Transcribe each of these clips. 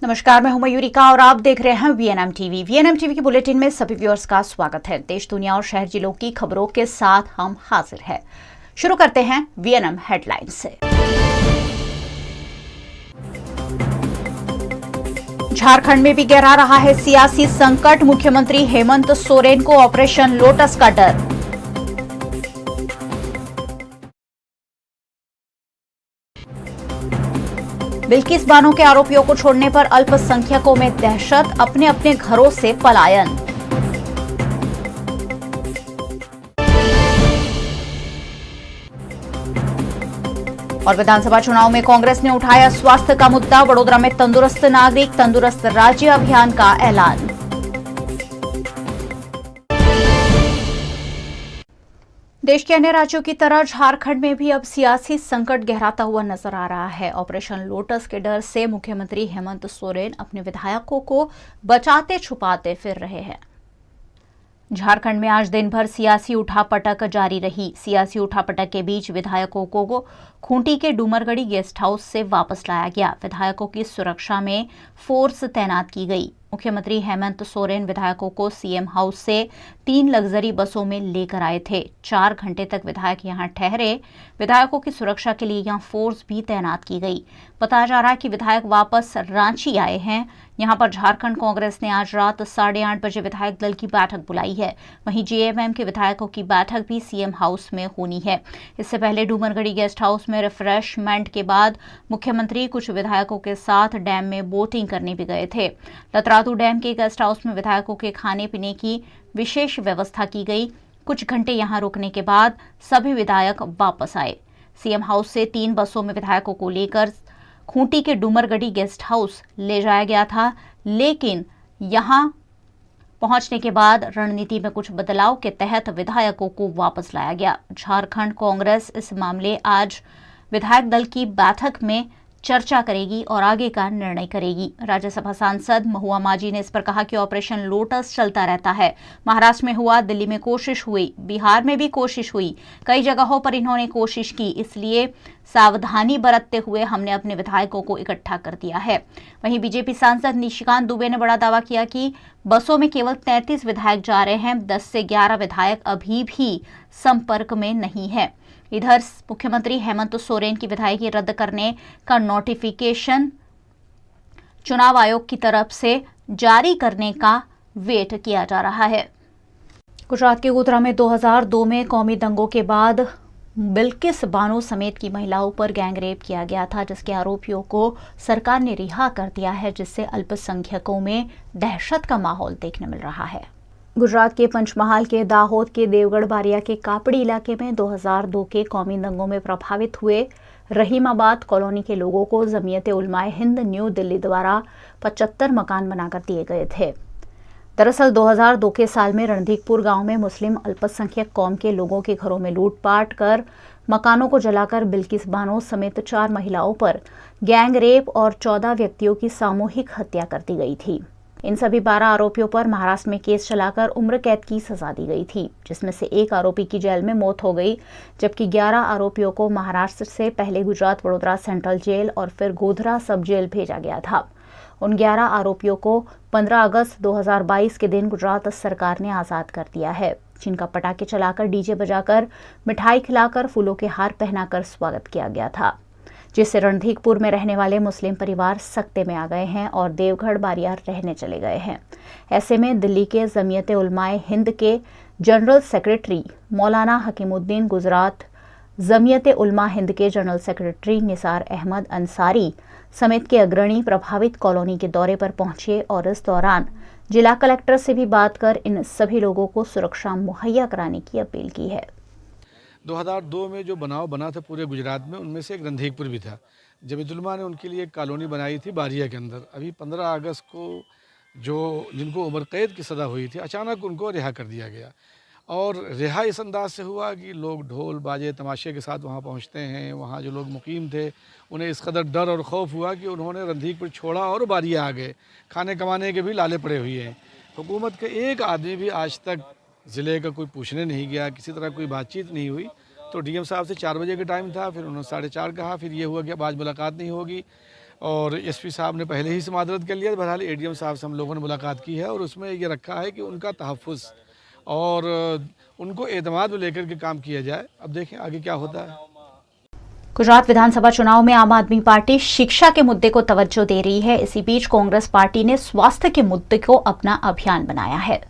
नमस्कार, मैं हूं मयूरिका और आप देख रहे हैं वीएनएम टीवी। वीएनएम टीवी के बुलेटिन में सभी व्यूअर्स का स्वागत है। देश, दुनिया और शहर जिलों की खबरों के साथ हम हाजिर हैं। शुरू करते हैं वीएनएम हेडलाइंस से। झारखंड में भी गहरा रहा है सियासी संकट। मुख्यमंत्री हेमंत सोरेन को ऑपरेशन लोटस का डर। बिल्किस बानो के आरोपियों को छोड़ने पर अल्पसंख्यकों में दहशत, अपने अपने घरों से पलायन। और विधानसभा चुनाव में कांग्रेस ने उठाया स्वास्थ्य का मुद्दा। वडोदरा में तंदुरुस्त नागरिक तंदुरुस्त राज्य अभियान का ऐलान। देश के अन्य राज्यों की तरह झारखंड में भी अब सियासी संकट गहराता हुआ नजर आ रहा है। ऑपरेशन लोटस के डर से मुख्यमंत्री हेमंत सोरेन अपने विधायकों को बचाते छुपाते फिर रहे हैं। झारखंड में आज दिन भर सियासी उठापटक जारी रही। सियासी उठापटक के बीच विधायकों को खूंटी के डूमरगढ़ी गेस्ट हाउस से वापस लाया गया। विधायकों की सुरक्षा में फोर्स तैनात की गई। मुख्यमंत्री हेमंत सोरेन विधायकों को सीएम हाउस से 3 लग्जरी बसों में लेकर आए थे। 4 घंटे तक विधायक यहां ठहरे। विधायकों की सुरक्षा के लिए यहां फोर्स भी तैनात की गई। बताया जा रहा है कि विधायक वापस रांची आए हैं। यहां पर झारखंड कांग्रेस ने आज रात 8:30 बजे विधायक दल की बैठक बुलाई है। वहीं जेएमएम के विधायकों की बैठक भी सीएम हाउस में होनी है। इससे पहले डूमरगढ़ी गेस्ट हाउस में रिफ्रेशमेंट के बाद मुख्यमंत्री कुछ विधायकों के साथ डैम में बोटिंग करने भी गए थे। लतरातू डैम के गेस्ट हाउस में विधायकों के खाने पीने की विशेष व्यवस्था की गई। कुछ घंटे यहां रुकने के बाद सभी विधायक वापस आए। सीएम हाउस से 3 बसों में विधायकों को लेकर खूंटी के डूमरगढ़ी गेस्ट हाउस ले जाया गया था, लेकिन यहां पहुंचने के बाद रणनीति में कुछ बदलाव के तहत विधायकों को वापस लाया गया। झारखंड कांग्रेस इस मामले आज विधायक दल की बैठक में चर्चा करेगी और आगे का निर्णय करेगी। राज्यसभा सांसद महुआ माझी ने इस पर कहा कि ऑपरेशन लोटस चलता रहता है। महाराष्ट्र में हुआ, दिल्ली में कोशिश हुई, बिहार में भी कोशिश हुई, कई जगहों पर इन्होंने कोशिश की, इसलिए सावधानी बरतते हुए हमने अपने विधायकों को इकट्ठा कर दिया है। वहीं बीजेपी सांसद निशिकांत दुबे ने बड़ा दावा किया कि बसों में केवल 33 विधायक जा रहे हैं। 10 से 11 विधायक अभी भी संपर्क में नहीं है। इधर मुख्यमंत्री हेमंत सोरेन की विधायकी रद्द करने का नोटिफिकेशन चुनाव आयोग की तरफ से जारी करने का वेट किया जा रहा है। गुजरात के गोधरा में 2002 में कौमी दंगों के बाद बिल्किस बानो समेत की महिलाओं पर गैंगरेप किया गया था, जिसके आरोपियों को सरकार ने रिहा कर दिया है, जिससे अल्पसंख्यकों में दहशत का माहौल देखने मिल रहा है। गुजरात के पंचमहाल के दाहोद के देवगढ़ बारिया के कापड़ी इलाके में 2002 के कौमी दंगों में प्रभावित हुए रहीमाबाद कॉलोनी के लोगों को जमीयत उलमाए हिंद न्यू दिल्ली द्वारा 75 मकान बनाकर दिए गए थे। दरअसल 2002 के साल में रणधीकपुर गांव में मुस्लिम अल्पसंख्यक कौम के लोगों के घरों में लूटपाट कर मकानों को जलाकर बिल्किस बानो समेत 4 महिलाओं पर गैंग रेप और 14 व्यक्तियों की सामूहिक हत्या कर दी गई थी। इन सभी 12 आरोपियों पर महाराष्ट्र में केस चलाकर उम्र कैद की सजा दी गई थी, जिसमें से एक आरोपी की जेल में मौत हो गई, जबकि 11 आरोपियों को महाराष्ट्र से पहले गुजरात वडोदरा सेंट्रल जेल और फिर गोधरा सब जेल भेजा गया था। उन 11 आरोपियों को 15 अगस्त 2022 के दिन गुजरात सरकार ने आजाद कर दिया है, जिनका पटाखे चलाकर, डीजे बजाकर, मिठाई खिलाकर, फूलों के हार पहनाकर स्वागत किया गया था, जिससे रणधीकपुर में रहने वाले मुस्लिम परिवार सकते में आ गए हैं और देवगढ़ बारिया रहने चले गए हैं। ऐसे में दिल्ली के जमीयत उलमाए हिंद के जनरल सेक्रेटरी मौलाना हकीमुद्दीन, गुजरात जमीयत उलमा हिंद के जनरल सेक्रेटरी निसार अहमद अंसारी समेत के अग्रणी प्रभावित कॉलोनी के दौरे पर पहुंचे और इस दौरान जिला कलेक्टर से भी बात कर इन सभी लोगों को सुरक्षा मुहैया कराने की अपील की है। 2002 में जो बनाव बना था पूरे गुजरात में, उनमें से एक रणधीकपुर भी था। जमीयत उलमा ने उनके लिए एक कॉलोनी बनाई थी बारिया के अंदर। अभी 15 अगस्त को जिनको उम्र कैद की सज़ा हुई थी, अचानक उनको रिहा कर दिया गया। और रिहा इस अंदाज से हुआ कि लोग ढोल बाजे तमाशे के साथ वहाँ पहुँचते हैं। वहाँ जो लोग मुकीम थे उन्हें इस कदर डर और खौफ हुआ कि उन्होंने रणधीकपुर छोड़ा और बारिया आ गए। खाने कमाने के भी लाले पड़े हुए हैं। हुकूमत के एक आदमी भी आज तक ज़िले का कोई पूछने नहीं गया, किसी तरह कोई बातचीत नहीं हुई। तो डीएम साहब से 4 बजे का टाइम था, फिर उन्होंने 4:30 कहा, फिर ये हुआ कि अब आज मुलाकात नहीं होगी। और एसपी साहब ने पहले ही समादरत कर लिया। बहरहाल एडीएम साहब से हम लोगों ने मुलाकात की है और उसमें ये रखा है कि उनका तहफ़्फ़ुज़ और उनको एतमाद में लेकर के काम किया जाए। अब देखें आगे क्या होता है। गुजरात विधानसभा चुनाव में आम आदमी पार्टी शिक्षा के मुद्दे को तवज्जो दे रही है। इसी बीच कांग्रेस पार्टी ने स्वास्थ्य के मुद्दे को अपना अभियान बनाया है।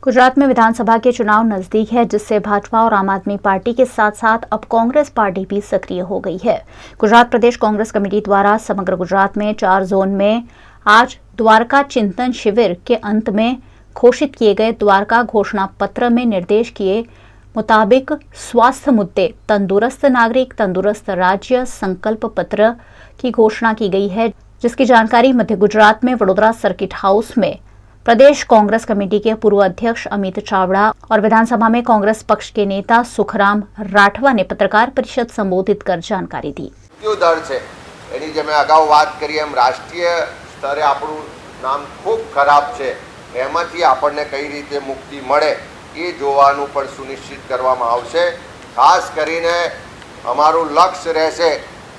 गुजरात में विधानसभा के चुनाव नजदीक है, जिससे भाजपा और आम आदमी पार्टी के साथ साथ अब कांग्रेस पार्टी भी सक्रिय हो गई है। गुजरात प्रदेश कांग्रेस कमेटी द्वारा समग्र गुजरात में 4 जोन में आज द्वारका चिंतन शिविर के अंत में घोषित किए गए द्वारका घोषणा पत्र में निर्देश किए मुताबिक स्वास्थ्य मुद्दे, तंदुरुस्त नागरिक, तंदुरुस्त राज्य संकल्प पत्र की घोषणा की गई है, जिसकी जानकारी मध्य गुजरात में वडोदरा सर्किट हाउस में प्रदेश कांग्रेस कमेटी के पूर्व अध्यक्ष अमित चावड़ा और विधानसभा में कांग्रेस पक्ष के नेता सुखराम राठवा ने पत्रकार परिषद संबोधित कर जानकारी दी। दर છે એની જે મેં અગાઉ વાત કરી એમ રાષ્ટ્રીય સ્તરે આપણું નામ ખૂબ ખરાબ છે, એમાંથી આપણને કઈ રીતે મુક્તિ મળે એ જોવાનું પણ સુનિશ્ચિત કરવામાં આવશે। ખાસ કરીને અમારું લક્ષ્ય રહેશે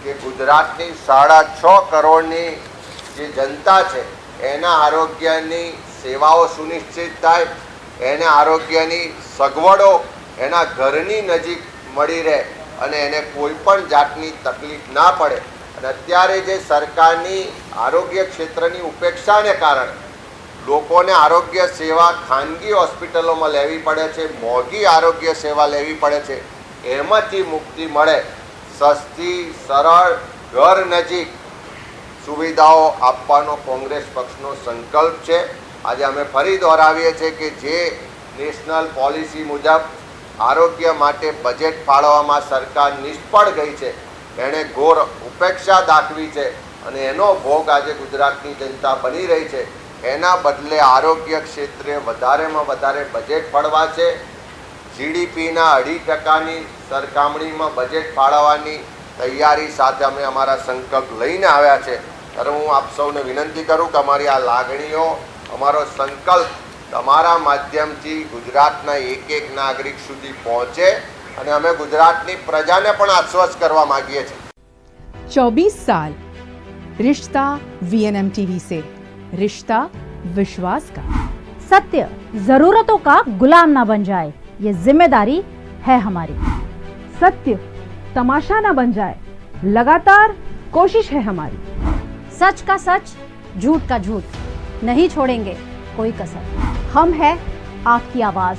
કે ગુજરાતની 6.5 કરોડની જે જનતા છે એના આરોગ્યની સેવાઓ સુનિશ્ચિત થાય, એને આરોગ્યની સગવડો એના ઘરની નજીક મળી રહે અને એને કોઈ પણ જાતની તકલીફ ના પડે। અને અત્યારે જે સરકારની આરોગ્ય ક્ષેત્રની ઉપેક્ષાને કારણે લોકોને આરોગ્ય સેવા ખાનગી હોસ્પિટલોમાં લેવી પડે છે, મોંઘી આરોગ્ય સેવા લેવી પડે છે, એમાંથી મુક્તિ મળે, સસ્તી સરળ ઘર નજીક સુવિધાઓ આપવાનો કોંગ્રેસ પક્ષનો સંકલ્પ છે। આજે અમે ફરી દોહરાવીએ છીએ કે જે નેશનલ પોલિસી મુજબ આરોગ્ય માટે બજેટ ફાળવવામાં સરકાર નિષ્ફળ ગઈ છે, એણે ઘોર ઉપેક્ષા દાખવી છે અને એનો ભોગ આજે ગુજરાતની જનતા બની રહી છે। એના બદલે આરોગ્ય ક્ષેત્રે વધારેમાં વધારે બજેટ ફાળવા છે। જીડીપીના 2.5%ની સરખામણીમાં બજેટ ફાળવવાની તૈયારી સાથે અમે અમારા સંકલ્પ લઈને આવ્યા છે। ત્યારે હું આપ સૌને વિનંતી કરું કે અમારી આ લાગણીઓ, અમારો સંકલ્પ તમારા માધ્યમથી ગુજરાતના એક નાગરિક સુધી પહોંચે અને અમે ગુજરાતની પ્રજાને પણ આશ્વસ્ત કરવા માંગીએ છીએ। 24 साल रिश्ता वीएनएम टीवी से, रिश्ता विश्वास का। सत्य जरूरतों का गुलाम ना बन जाए, ये जिम्मेदारी है हमारी। सत्य तमाशा ना बन जाए, लगातार कोशिश है हमारी। सच का सच, झूठ का झूठ, नहीं छोड़ेंगे कोई कसर। हम है आपकी आवाज,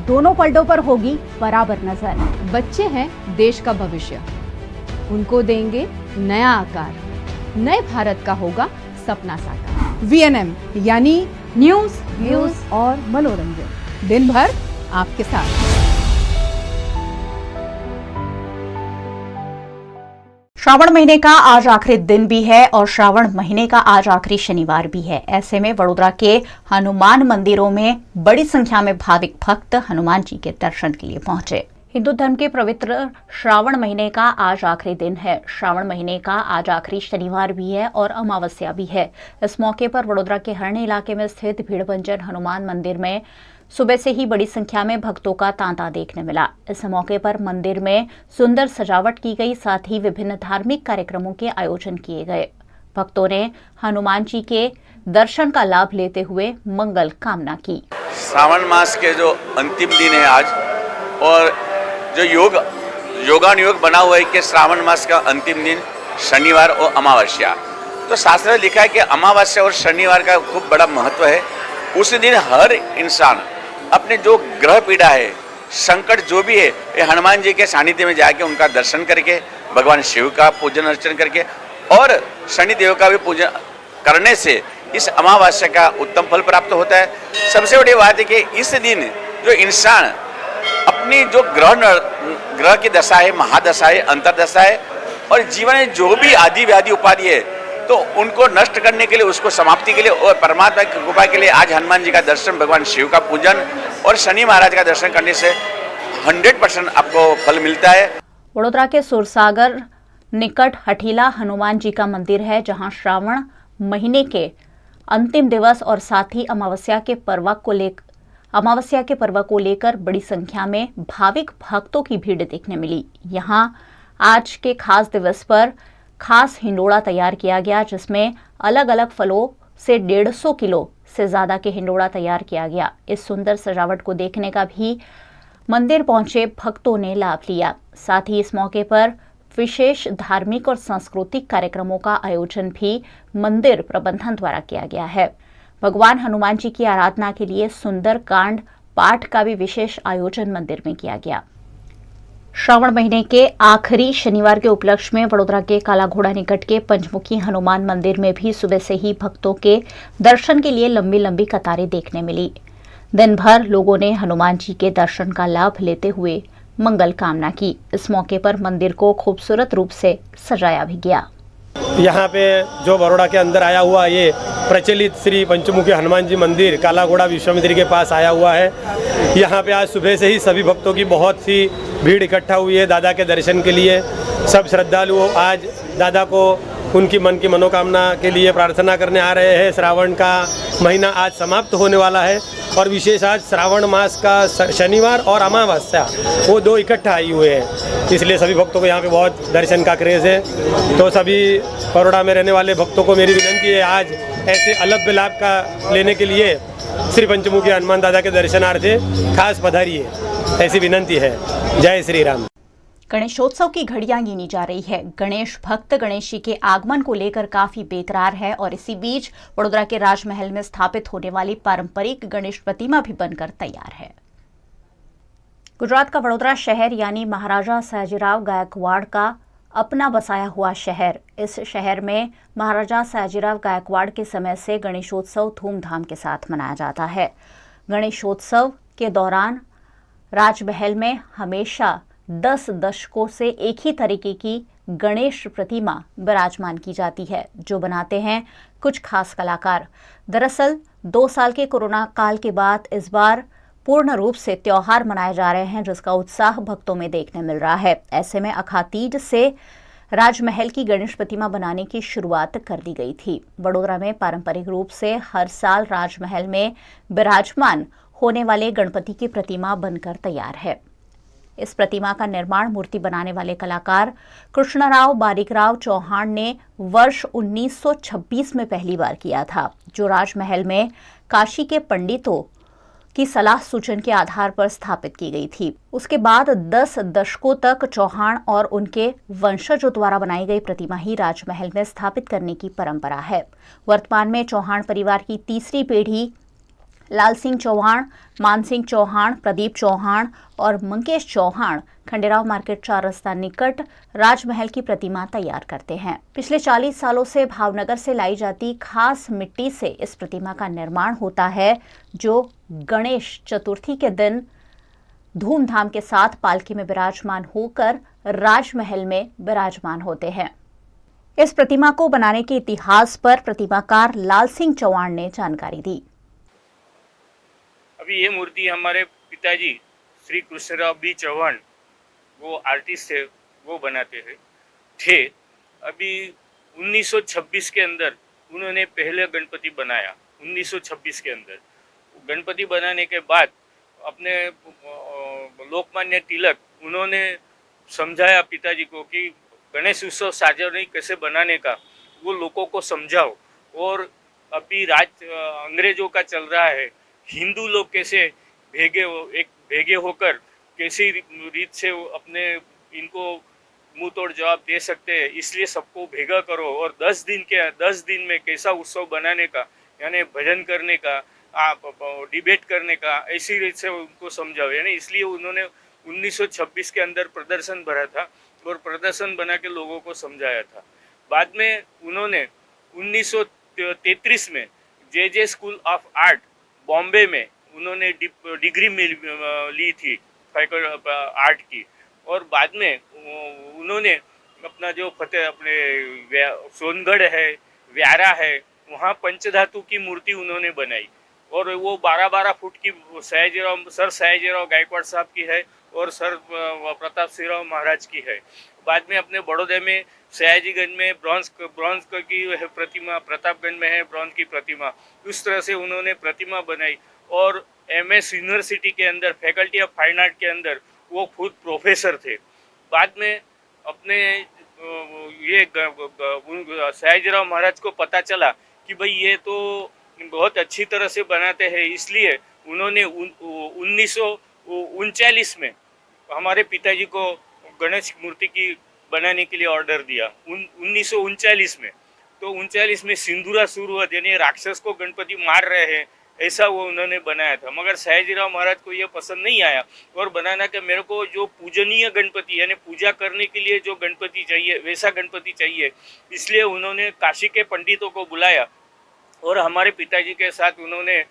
दोनों पलटों पर होगी बराबर नजर। बच्चे हैं देश का भविष्य, उनको देंगे नया आकार, नए भारत का होगा सपना साकार। वीएनएम यानी न्यूज, व्यूज और मनोरंजन, दिन भर आपके साथ। श्रावण महीने का आज आखिरी दिन भी है और श्रावण महीने का आज आखिरी शनिवार भी है। ऐसे में वडोदरा के हनुमान मंदिरों में बड़ी संख्या में भाविक भक्त हनुमान जी के दर्शन के लिए पहुंचे। हिंदू धर्म के पवित्र श्रावण महीने का आज आखिरी दिन है। श्रावण महीने का आज आखिरी शनिवार भी है और अमावस्या भी है। इस मौके पर वडोदरा के हरणी इलाके में स्थित भीड़भंजन हनुमान मंदिर में सुबह से ही बड़ी संख्या में भक्तों का तांता देखने मिला। इस मौके पर मंदिर में सुंदर सजावट की गई, साथ ही विभिन्न धार्मिक कार्यक्रमों के आयोजन किए गए। भक्तों ने हनुमान जी के दर्शन का लाभ लेते हुए मंगल कामना की। श्रावण मास के जो अंतिम दिन है आज, और जो योगानुयोग बना हुआ है कि श्रावण मास का अंतिम दिन शनिवार और अमावस्या, तो शास्त्र में लिखा है कि अमावस्या और शनिवार का खूब बड़ा महत्व है। उस दिन हर इंसान अपने जो ग्रह पीड़ा है, संकट जो भी है, ये हनुमान जी के सानिध्य में जाके उनका दर्शन करके, भगवान शिव का पूजन अर्चन करके और शनिदेव का भी पूजन करने से इस अमावस्या का उत्तम फल प्राप्त होता है। सबसे बड़ी बात है कि इस दिन जो इंसान अपनी जो ग्रह की दशा है, महादशा है, अंतरदशा है, और जीवन में जो भी आदि व्याधि उपाधि है, तो उनको नष्ट करने के लिए, उसको समाप्ति के लिए और परमात्मा की कृपा के लिए आज हनुमान जी का दर्शन, भगवान शिव का पूजन और शनि महाराज का दर्शन करने से 100% आपको फल मिलता है। वडोदरा के सुरसागर निकट हठीला हनुमान जी का मंदिर है, जहां श्रावण महीने के अंतिम दिवस और साथ ही अमावस्या के पर्व को लेकर बड़ी संख्या में भाविक भक्तों की भीड़ देखने मिली। यहां आज के खास दिवस पर खास हिंडोड़ा तैयार किया गया, जिसमें अलग अलग फलों से 150 किलो से ज्यादा के हिंडोड़ा तैयार किया गया। इस सुंदर सजावट को देखने का भी मंदिर पहुंचे भक्तों ने लाभ लिया। साथ ही इस मौके पर विशेष धार्मिक और सांस्कृतिक कार्यक्रमों का आयोजन भी मंदिर प्रबंधन द्वारा किया गया है। भगवान हनुमान जी की आराधना के लिए सुंदर कांड पाठ का भी विशेष आयोजन मंदिर में किया गया। श्रावण महीने के आखिरी शनिवार के उपलक्ष्य में वडोदरा के काला घोड़ा निकट के पंचमुखी हनुमान मंदिर में भी सुबह से ही भक्तों के दर्शन के लिए लंबी लंबी कतारें देखने मिली। दिन भर लोगों ने हनुमान जी के दर्शन का लाभ लेते हुए मंगल कामना की। इस मौके पर मंदिर को खूबसूरत रूप से सजाया भी गया। यहाँ पे जो बड़ौदा के अंदर आया हुआ ये प्रचलित श्री पंचमुखी हनुमान जी मंदिर काला घोड़ा विश्वामित्री के पास आया हुआ है। यहाँ पे आज सुबह से ही सभी भक्तों की बहुत सी भीड़ इकट्ठा हुई है दादा के दर्शन के लिए। सब श्रद्धालु आज दादा को उनकी मन की मनोकामना के लिए प्रार्थना करने आ रहे हैं। श्रावण का महीना आज समाप्त होने वाला है और विशेष आज श्रावण मास का शनिवार और अमावस्या वो दो इकट्ठा आई हुए हैं, इसलिए सभी भक्तों को यहाँ पे बहुत दर्शन का क्रेज़ है। तो सभी बड़ौदा में रहने वाले भक्तों को मेरी विनंती है आज ऐसे अलग लाभ का लेने के लिए श्री पंचमुखी हनुमान दादा के दर्शनार्थे खास पधारिए, ऐसी विनंती है। जय श्री राम। गणेशोत्सव की घड़ियां गिनी जा रही है। गणेश भक्त गणेश जी के आगमन को लेकर काफी बेकरार है और इसी बीच वडोदरा के राजमहल में स्थापित होने वाली पारंपरिक गणेश प्रतिमा भी बनकर तैयार है। गुजरात का वडोदरा शहर यानी महाराजा सयाजीराव गायकवाड़ का अपना बसाया हुआ शहर। इस शहर में महाराजा सयाजीराव गायकवाड़ के समय से गणेशोत्सव धूमधाम के साथ मनाया जाता है। गणेशोत्सव के दौरान राजमहल में हमेशा 10 दशकों से एक ही तरीके की गणेश प्रतिमा विराजमान की जाती है, जो बनाते हैं कुछ खास कलाकार। दरअसल 2 साल के कोरोना काल के बाद इस बार पूर्ण रूप से त्योहार मनाए जा रहे हैं, जिसका उत्साह भक्तों में देखने मिल रहा है। ऐसे में अखातीज से राजमहल की गणेश प्रतिमा बनाने की शुरुआत कर दी गई थी। वडोदरा में पारंपरिक रूप से हर साल राजमहल में विराजमान होने वाले गणपति की प्रतिमा बनकर तैयार है। इस प्रतिमा का निर्माण मूर्ति बनाने वाले कलाकार कृष्णराव बारिकराव चौहान ने वर्ष 1926 में पहली बार किया था, जो राजमहल में काशी के पंडितों की सलाह सूचन के आधार पर स्थापित की गई थी। उसके बाद 10 दशकों तक चौहान और उनके वंशजों द्वारा बनाई गई प्रतिमा ही राजमहल में स्थापित करने की परंपरा है। वर्तमान में चौहान परिवार की तीसरी पीढ़ी लाल सिंह चौहान, मान सिंह चौहान, प्रदीप चौहान और मंकेश चौहान खंडेराव मार्केट 4 रास्ता निकट राजमहल की प्रतिमा तैयार करते हैं। पिछले 40 सालों से भावनगर से लाई जाती खास मिट्टी से इस प्रतिमा का निर्माण होता है, जो गणेश चतुर्थी के दिन धूमधाम के साथ पालकी में विराजमान होकर राजमहल में विराजमान होते हैं। इस प्रतिमा को बनाने के इतिहास पर प्रतिमाकार लाल सिंह चौहान ने जानकारी दी। अभी ये मूर्ति हमारे पिताजी श्री कृष्णराव बी चौहान, वो आर्टिस्ट थे, वो बनाते थे। अभी 1926 के अंदर उन्होंने पहले गणपति बनाया। 1926 के अंदर गणपति बनाने के बाद अपने लोकमान्य तिलक उन्होंने समझाया पिताजी को कि गणेश उत्सव सार्वजनिक कैसे बनाने का वो लोगों को समझाओ। और अभी अंग्रेजों का चल रहा है, हिंदू लोग कैसे भेगे होकर कैसी रीत से अपने इनको मुंह तोड़ जवाब दे सकते हैं, इसलिए सबको भेगा करो और 10 दिन में कैसा उत्सव बनाने का, यानी भजन करने का, डिबेट करने का, ऐसी रीत से उनको समझाओ। यानी इसलिए उन्होंने 1926 के अंदर प्रदर्शन भरा था और प्रदर्शन बना के लोगों को समझाया था। बाद में उन्होंने 1933 में जे स्कूल ऑफ आर्ट बॉम्बे में उन्होंने डिग्री ली थी आर्ट की। और बाद में उन्होंने अपना जो अपने सोनगढ़ है, व्यारा है, वहाँ पंचधातु की मूर्ति उन्होंने बनाई और वो 12-12 फुट की सर सयाजीराव गायकवाड़ साहब की है और सर प्रताप सिंह महाराज की है। बाद में अपने बड़ौदा में सयाजीगंज में ब्रॉन्ज की प्रतिमा, प्रतापगंज में है ब्रॉन्ज की प्रतिमा। उस तरह से उन्होंने प्रतिमा बनाई और MS यूनिवर्सिटी के अंदर फैकल्टी ऑफ फाइन आर्ट के अंदर वो खुद प्रोफेसर थे। बाद में अपने ये सयाजीराव महाराज को पता चला कि भाई ये तो बहुत अच्छी तरह से बनाते हैं, इसलिए उन्होंने 1939 में हमारे पिताजी को गणेश मूर्ति की बनाने के लिए ऑर्डर दिया। 1939 में तो 39 में सिंदूरा सूरवत यानी राक्षस को गणपति मार रहे हैं ऐसा वो उन्होंने बनाया था, मगर सयाजीराव महाराज को ये पसंद नहीं आया और बनाना कि मेरे को जो पूजनीय गणपति यानी पूजा करने के लिए जो गणपति चाहिए वैसा गणपति चाहिए, इसलिए उन्होंने काशी के पंडितों को बुलाया और हमारे पिताजी के साथ उन्होंने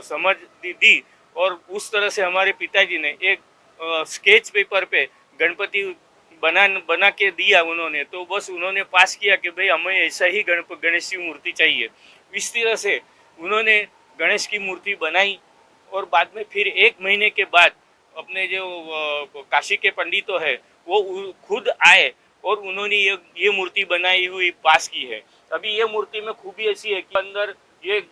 समझ दी और उस तरह से हमारे पिताजी ने एक स्केच पेपर पे गणपति बना के दिया उन्होंने, तो बस उन्होंने पास किया कि भाई हमें ऐसा ही गणेश की मूर्ति चाहिए। इस तरह से उन्होंने गणेश की मूर्ति बनाई और बाद में फिर 1 महीने के बाद अपने जो काशी के पंडितों है वो खुद आए और उन्होंने ये मूर्ति बनाई हुई पास की है। अभी ये मूर्ति में खूबी ऐसी है कि अंदर ये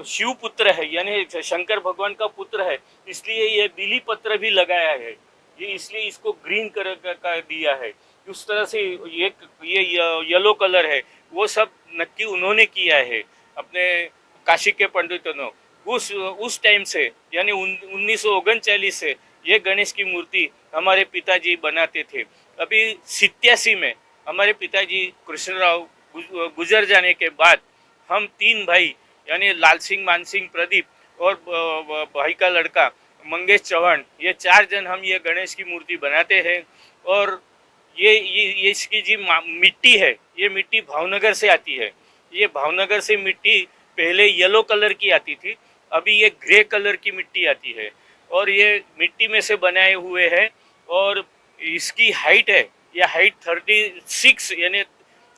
शिव पुत्र है यानी शंकर भगवान का पुत्र है, इसलिए ये बिली पत्र भी लगाया है, ये इसलिए इसको ग्रीन कलर का दिया है। उस तरह से ये येलो कलर है वो सब नक्की उन्होंने किया है अपने काशी के पंडितों ने। उस टाइम से यानी 1939 से ये गणेश की मूर्ति हमारे पिताजी बनाते थे। अभी 87 में हमारे पिताजी कृष्णराव गुजर जाने के बाद हम 3 भाई यानी लाल सिंह, मान सिंह, प्रदीप और भाई का लड़का मंगेश चौहान, ये 4 जन हम ये गणेश की मूर्ति बनाते हैं। और ये इसकी जी मिट्टी है, ये मिट्टी भावनगर से आती है। ये भावनगर से मिट्टी पहले येलो कलर की आती थी, अभी ये ग्रे कलर की मिट्टी आती है और ये मिट्टी में से बनाए हुए हैं। और इसकी हाइट है, ये हाइट 36 यानी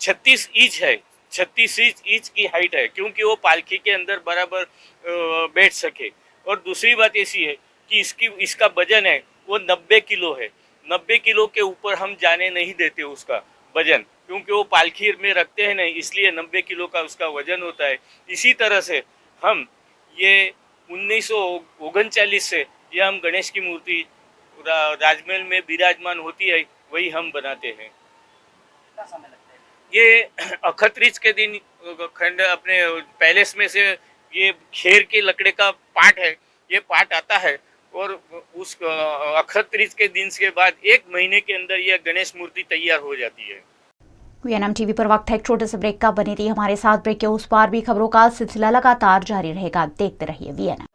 36 इंच है, 36 इंच की हाइट है, क्योंकि वो पालकी के अंदर बराबर बैठ सके। और दूसरी बात ऐसी है कि इसका वजन है वो 90 किलो है। 90 किलो के ऊपर हम जाने नहीं देते उसका वजन, क्योंकि वो पालकी में रखते हैं नहीं, इसलिए 90 किलो का उसका वजन होता है। इसी तरह से हम ये 1939 से ये हम गणेश की मूर्ति राजमहल में विराजमान होती है वही हम बनाते हैं। ये अखतरीज के दिन खंड अपने पैलेस में से ये खेर के लकड़े का पाट है, ये पाट आता है और उस अखतरीज के दिन के बाद 1 महीने के अंदर ये गणेश मूर्ति तैयार हो जाती है। वीएनएम टीवी पर वक्त है एक छोटे से ब्रेक का। बनी रही हमारे साथ, ब्रेक के उस पार भी खबरों का सिलसिला लगातार जारी रहेगा। देखते रहिए वीएनएम।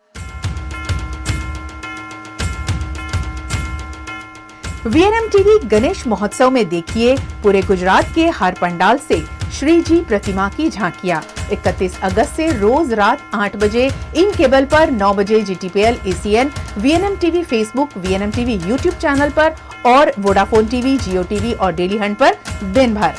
वीएनएम टीवी गणेश महोत्सव में देखिए पूरे गुजरात के हर पंडाल से श्री जी प्रतिमा की झांकियां। 31 अगस्त से रोज रात 8 बजे इन केबल पर, 9 बजे GTPL ACN, VNM TV Facebook, VNM TV YouTube channel पर और वोडाफोन टीवी, जियो टीवी और डेली हंट पर दिन भर।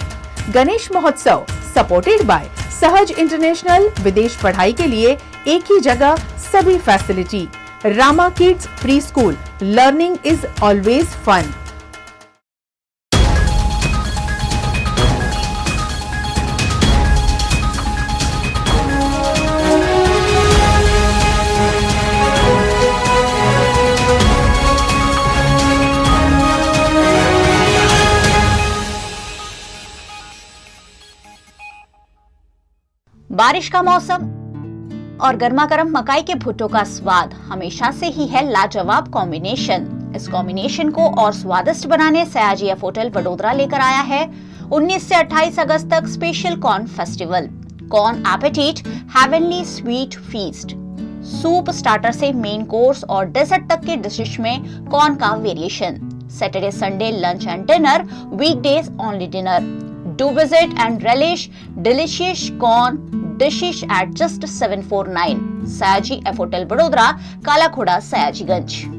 गणेश महोत्सव सपोर्टेड बाय सहज इंटरनेशनल। विदेश पढ़ाई के लिए एक ही जगह सभी facility. Rama kids pre school, learning is always fun. बारिश का मौसम और गर्मा गर्म मकाई के भुट्टो का स्वाद हमेशा से ही है लाजवाब कॉम्बिनेशन। इस कॉम्बिनेशन को और स्वादिष्ट बनाने सयाजी एफ होटल वडोदरा लेकर आया है 19 से 28 अगस्त तक special corn festival. Corn appetite, heavenly sweet feast. Soup, starter से मेन कोर्स और डेजर्ट तक के डिशेस में कॉर्न का variation. Saturday Sunday lunch and dinner, weekdays only dinner. Do visit and relish delicious corn dishes at just 749 Sayaji F hotel Vadodara, Kalakhoda, Sayajiganj.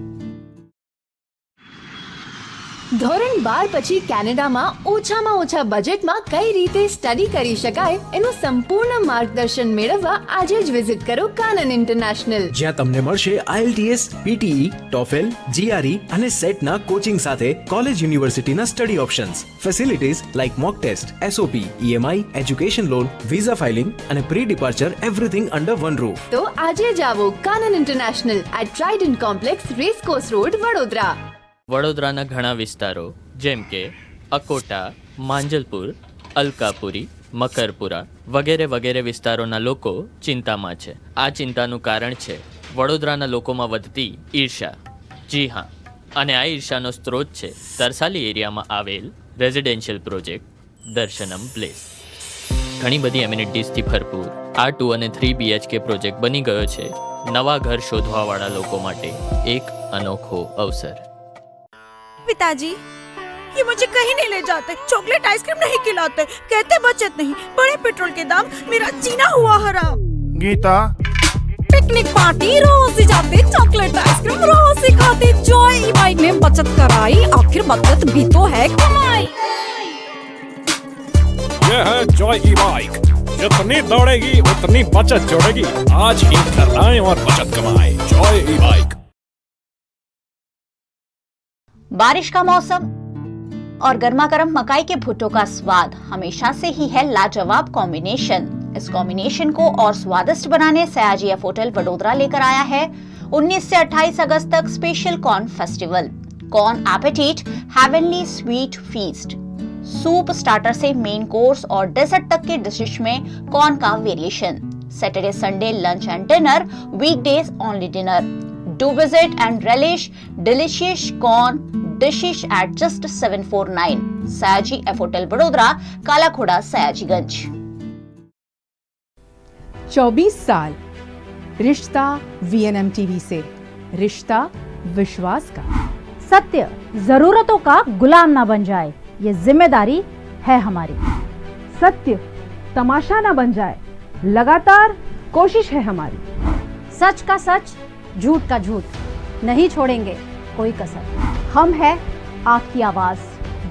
ધોરણ 12 પછી કેનેડામાં ઓછામાં ઓછા બજેટમાં કઈ રીતે સ્ટડી કરી શકાય એનું સંપૂર્ણ માર્ગદર્શન મેળવવા આજે જ વિઝિટ કરો કાનન ઇન્ટરનેશનલ, જ્યાં તમને મળશે IELTS, PTE, TOEFL, GRE અને સેટના કોચિંગ સાથે કોલેજ યુનિવર્સિટીના study options, facilities like mock test, SOP, EMI, education loan, visa filing અને pre departure everything under one roof. તો આજે જ આવો Kanan international at trident complex, racecourse road, Vadodara. વડોદરાના ઘણા વિસ્તારો જેમ કે અકોટા, માંજલપુર, અલકાપુરી, મકરપુરા વગેરે વગેરે વિસ્તારોના લોકો ચિંતામાં છે. આ ચિંતાનું કારણ છે વડોદરાના લોકોમાં વધતી ઈર્ષા. જી હા, અને આ ઈર્ષાનો સ્ત્રોત છે તરસાલી એરિયામાં આવેલ રેઝિડેન્શિયલ પ્રોજેક્ટ દર્શનમ પ્લેસ. ઘણી બધી એમિનિટીઝથી ભરપૂર આ 2 અને 3 BHK પ્રોજેક્ટ બની ગયો છે નવા ઘર શોધવાવાળા લોકો માટે એક અનોખો અવસર. पिताजी, ये मुझे कहीं नहीं ले जाते, चॉकलेट आइसक्रीम नहीं खिलाते, कहते बचत नहीं, बड़े पेट्रोल के दाम, मेरा जीना हुआ हराम. गीता, पिकनिक पार्टी रोज ही जाते, चॉकलेट आइसक्रीम रोज ही खाते, जॉय ई बाइक में बचत कराई, आखिर बचत भी तो है कमाई. ये है जॉय ई बाइक, जितनी दौड़ेगी उतनी बचत जोड़ेगी. आज ही घर लाएं और बचत कमाएं. जॉय ई बाइक. बारिश का मौसम और गर्मा गर्म मकाई के भुट्टो का स्वाद हमेशा से ही है लाजवाब कॉम्बिनेशन. इस कॉम्बिनेशन को और स्वादिष्ट बनाने सयाजी एफ होटल वडोदरा लेकर आया है 19 से 28 अगस्त तक special corn festival. Corn appetite heavenly sweet feast. Soup, starter से मेन कोर्स और डेजर्ट तक के डिशेस में कॉर्न का variation. Saturday Sunday lunch and dinner, weekdays only dinner. Do visit and relish delicious corn dishes at just 749 Sayaji F hotel Vadodara, Kalakhoda, Sayajiganj. 24 साल रिश्ता VNM TV से, रिश्ता विश्वास का. सत्य जरूरतों का गुलाम ना बन जाए, ये जिम्मेदारी है हमारी. सत्य तमाशा ना बन जाए, लगातार कोशिश है हमारी. सच का सच, झूठ का झूठ, नहीं छोड़ेंगे कोई कसर. हम हैं आपकी आवाज,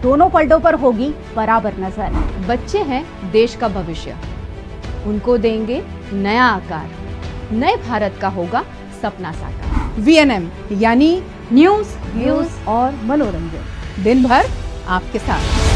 दोनों पलटों पर होगी बराबर नजर. बच्चे हैं देश का भविष्य, उनको देंगे नया आकार, नए भारत का होगा सपना साकार. VNM यानी न्यूज, व्यूज और मनोरंजन, दिन भर आपके साथ.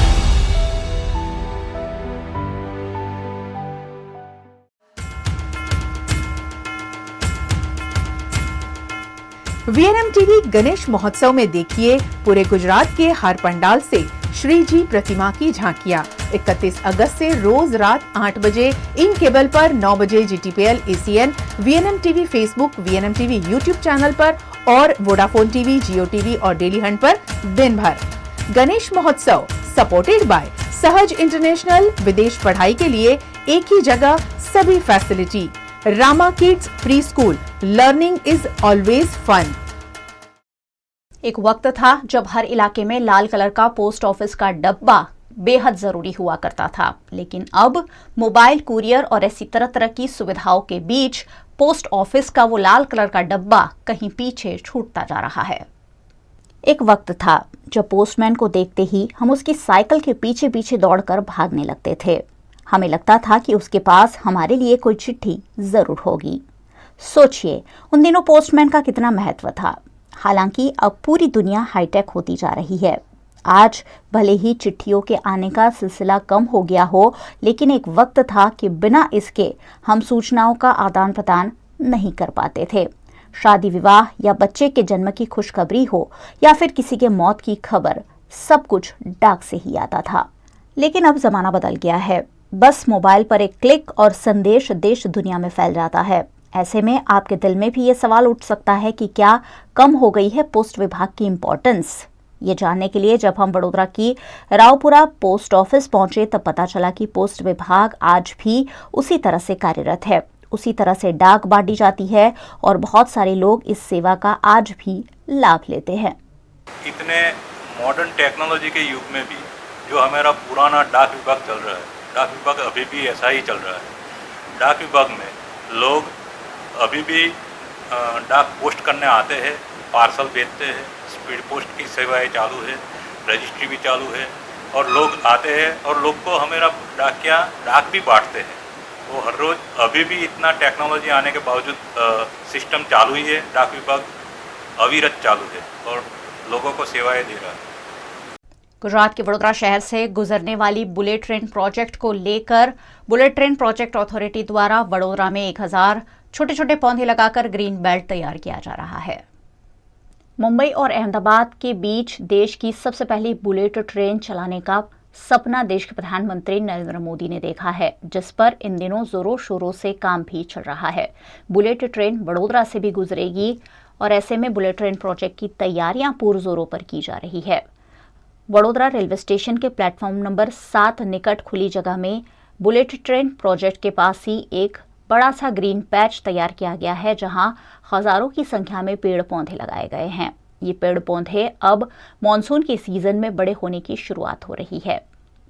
VNM TV गणेश महोत्सव में देखिए पूरे गुजरात के हर पंडाल से श्री जी प्रतिमा की झांकियां. 31 अगस्त से रोज रात 8 बजे इन केबल पर, 9 बजे GTPL ACN, VNM TV Facebook, VNM TV YouTube channel पर और वोडाफोन TV, जियो TV और डेली हंट पर दिन भर. गणेश महोत्सव सपोर्टेड बाय सहज इंटरनेशनल. विदेश पढ़ाई के लिए एक ही जगह सभी facility. Rama kids pre school, learning is always fun. एक वक्त था जब हर इलाके में लाल कलर का पोस्ट ऑफिस का डब्बा बेहद जरूरी हुआ करता था, लेकिन अब मोबाइल, कुरियर और ऐसी तरह तरह की सुविधाओं के बीच पोस्ट ऑफिस का वो लाल कलर का डब्बा कहीं पीछे छूटता जा रहा है. एक वक्त था जब पोस्टमैन को देखते ही हम उसकी साइकिल के पीछे पीछे दौड़कर भागने लगते थे. हमें लगता था कि उसके पास हमारे लिए कोई चिट्ठी जरूर होगी. सोचिए उन दिनों पोस्टमैन का कितना महत्व था. हालांकि अब पूरी दुनिया हाईटेक होती जा रही है. आज भले ही चिट्ठियों के आने का सिलसिला कम हो गया हो, लेकिन एक वक्त था कि बिना इसके हम सूचनाओं का आदान प्रदान नहीं कर पाते थे. शादी विवाह या बच्चे के जन्म की खुशखबरी हो या फिर किसी के मौत की खबर, सब कुछ डाक से ही आता था. लेकिन अब जमाना बदल गया है. बस मोबाइल पर एक क्लिक और संदेश देश दुनिया में फैल जाता है. ऐसे में आपके दिल में भी ये सवाल उठ सकता है कि क्या कम हो गई है पोस्ट विभाग की इम्पोर्टेंस. ये जानने के लिए जब हम वडोदरा की रावपुरा पोस्ट ऑफिस पहुंचे तब पता चला कि पोस्ट विभाग आज भी उसी तरह से कार्यरत है. उसी तरह से डाक बांटी जाती है और बहुत सारे लोग इस सेवा का आज भी लाभ लेते हैं. इतने मॉडर्न टेक्नोलॉजी के युग में भी जो हमारा पुराना डाक विभाग चल रहा है, डाक विभाग अभी भी ऐसा ही चल रहा है. डाक विभाग में लोग अभी भी डाक पोस्ट करने आते हैं, पार्सल भेजते हैं, स्पीड पोस्ट की सेवाएं चालू है, रजिस्ट्री भी चालू है और लोग आते हैं और लोग को हमारा डाकिया डाक भी बांटते हैं. वो हर रोज़ अभी भी इतना टेक्नोलॉजी आने के बावजूद सिस्टम चालू ही है. डाक विभाग अविरत चालू है और लोगों को सेवाएं दे रहा है. गुजरात के वडोदरा शहर से गुजरने वाली बुलेट ट्रेन प्रोजेक्ट को लेकर बुलेट ट्रेन प्रोजेक्ट अथॉरिटी द्वारा वडोदरा में 1000 छोटे छोटे पौधे लगाकर ग्रीन बेल्ट तैयार किया जा रहा है. मुंबई और अहमदाबाद के बीच देश की सबसे पहली बुलेट ट्रेन चलाने का सपना देश के प्रधानमंत्री नरेंद्र मोदी ने देखा है, जिस पर इन दिनों जोरों शोरों से काम भी चल रहा है। बुलेट ट्रेन वडोदरा से भी गुजरेगी और ऐसे में बुलेट ट्रेन प्रोजेक्ट की तैयारियां पुरजोरों पर की जा रही है। वडोदरा रेलवे स्टेशन के प्लेटफॉर्म नंबर 7 निकट खुली जगह में बुलेट ट्रेन प्रोजेक्ट के पास ही एक बड़ा सा ग्रीन पैच तैयार किया गया है, जहां हजारों की संख्या में पेड़ पौधे लगाए गए हैं। ये पेड़ पौधे अब मॉनसून के सीजन में बड़े होने की शुरुआत हो रही है।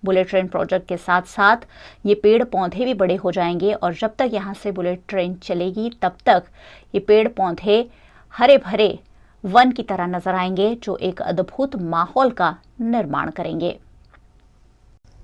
बुलेट ट्रेन प्रोजेक्ट के साथ साथ ये पेड़ पौधे भी बड़े हो जाएंगे और जब तक यहाँ से बुलेट ट्रेन चलेगी तब तक ये पेड़ पौधे हरे भरे वन की तरह नजर आएंगे, जो एक अद्भुत माहौल का निर्माण करेंगे।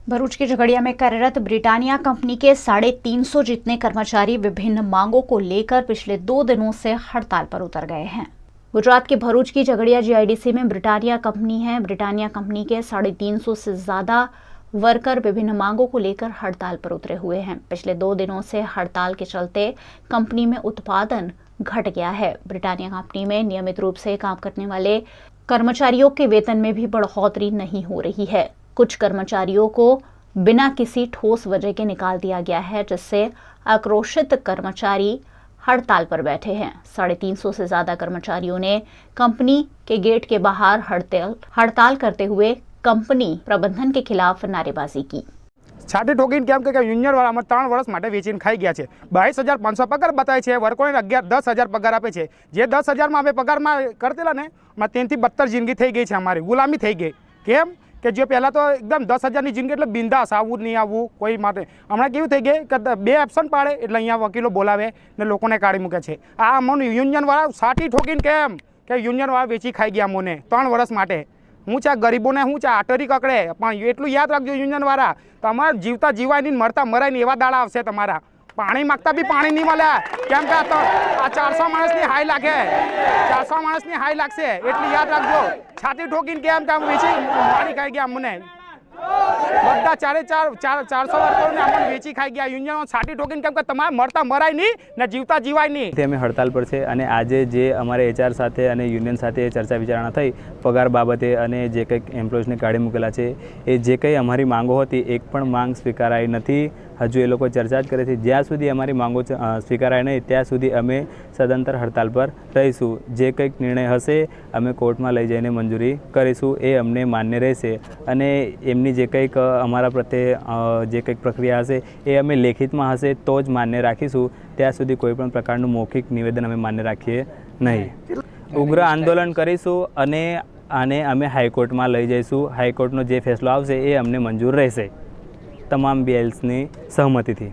भरूच के झगड़िया में कार्यरत ब्रिटानिया कंपनी के 350 जितने कर्मचारी विभिन्न मांगों को लेकर पिछले 2 दिनों से हड़ताल पर उतर गए हैं। गुजरात के भरूच की झगड़िया जीआईडीसी में ब्रिटानिया कंपनी है। ब्रिटानिया कंपनी के 350 से ज्यादा वर्कर विभिन्न मांगों को लेकर हड़ताल पर उतरे हुए हैं। पिछले 2 दिनों से हड़ताल के चलते कंपनी में उत्पादन घट गया है। ब्रिटानिया कंपनी में नियमित रूप से काम करने वाले कर्मचारियों के वेतन में भी बढ़ोतरी नहीं हो रही है। कुछ कर्मचारियों को बिना किसी ठोस वजह के निकाल दिया गया है, जिससे आक्रोशित कर्मचारी हड़ताल पर बैठे हैं। 350 से ज्यादा कर्मचारियों ने कंपनी के गेट के बाहर हड़ताल करते हुए कंपनी प्रबंधन के खिलाफ नारेबाजी की। छाटी ठोकीने केम के युनियन वाला अमे 3 वर्ष माटे वेचीने खाई गया है। 22,500 पगार बताय छे, वर्करोने 10,000 पगार आपे छे। जे 10,000 में अमे पगार में करतेला ने तेनाथी बदतर जिंदगी थई गई है, अमारी गुलामी थई गई। केम कि जो पहला तो एकदम 10,000 की जिंदगी एटले बिंदास आवવું नहीं आवવું कोई माटे। हमणां केवुं थई गई कि 2 एब्सेंट पाड़े एटले अहींया वकीलो बोलावे ने लोकोने काढी मूके छे। आ अमोने युनियन वाला छाटी ठोकीने केम कि युनियन वाला वेची खाई गया अमोने 3 वर्ष माटे। हूँ चा गरीबोने हूँ चा आटरी ककड़े, पण एटलुं याद राखजो युनियन वाला, तमारे जीवता जीवाय नहीं मरता मराय नहीं एवा दाड़ा आवशे तमारा। पाणी मांगता भी पाणी नहीं मळे, केम के आ 400 माणसनी हाई लागे, 400 माणसनी हाई लागशे एटली याद राखजो। छाती ठोकीने केम के वेची मारी खाई गया अमने बधा 400 वर्करोने अमने वेची खाई गया। युनियन छाती ठोकीने केम के तमारे मरता मराय नहीं ने जीवता जीवाय नहीं। ते अमे हड़ताल पर छे अने आजे जे अमारे एचआर साथे अने युनियन साथे चर्चा विचारणा थई पगार बाबते अने जे कंईक एम्प्लॉईजने काढी मूकेला छे ए जे कंई अमारी मांगो हती एक पण मांग स्वीकाराई नथी। हजू ए लोको चर्चा ज करे छे। ज्यां सुधी अमारी मांगो स्वीकाराय नहीं त्यां सुधी अमे सदंतर हड़ताल पर रहीशुं। जे कंईक निर्णय हशे अमे कोर्टमां लई जईने मंजूरी करीशुं, ए अमने मान्य रहेशे अने एमनी जे कंईक अमारा प्रत्ये जे कंईक प्रक्रिया हशे ए अमे लेखितमां हशे तो ज मान्य राखीशुं। त्यां सुधी कोईपण प्रकारनुं मौखिक निवेदन अमे मान्य राखीए नहीं। उग्र आंदोलन करीशुं अने आने अमे हाईकोर्टमां लई जईशुं। हाईकोर्टनो जे फैसलो आवशे ए अमने मंजूर रहेशे तमाम बीएल्सनी सहमति थी।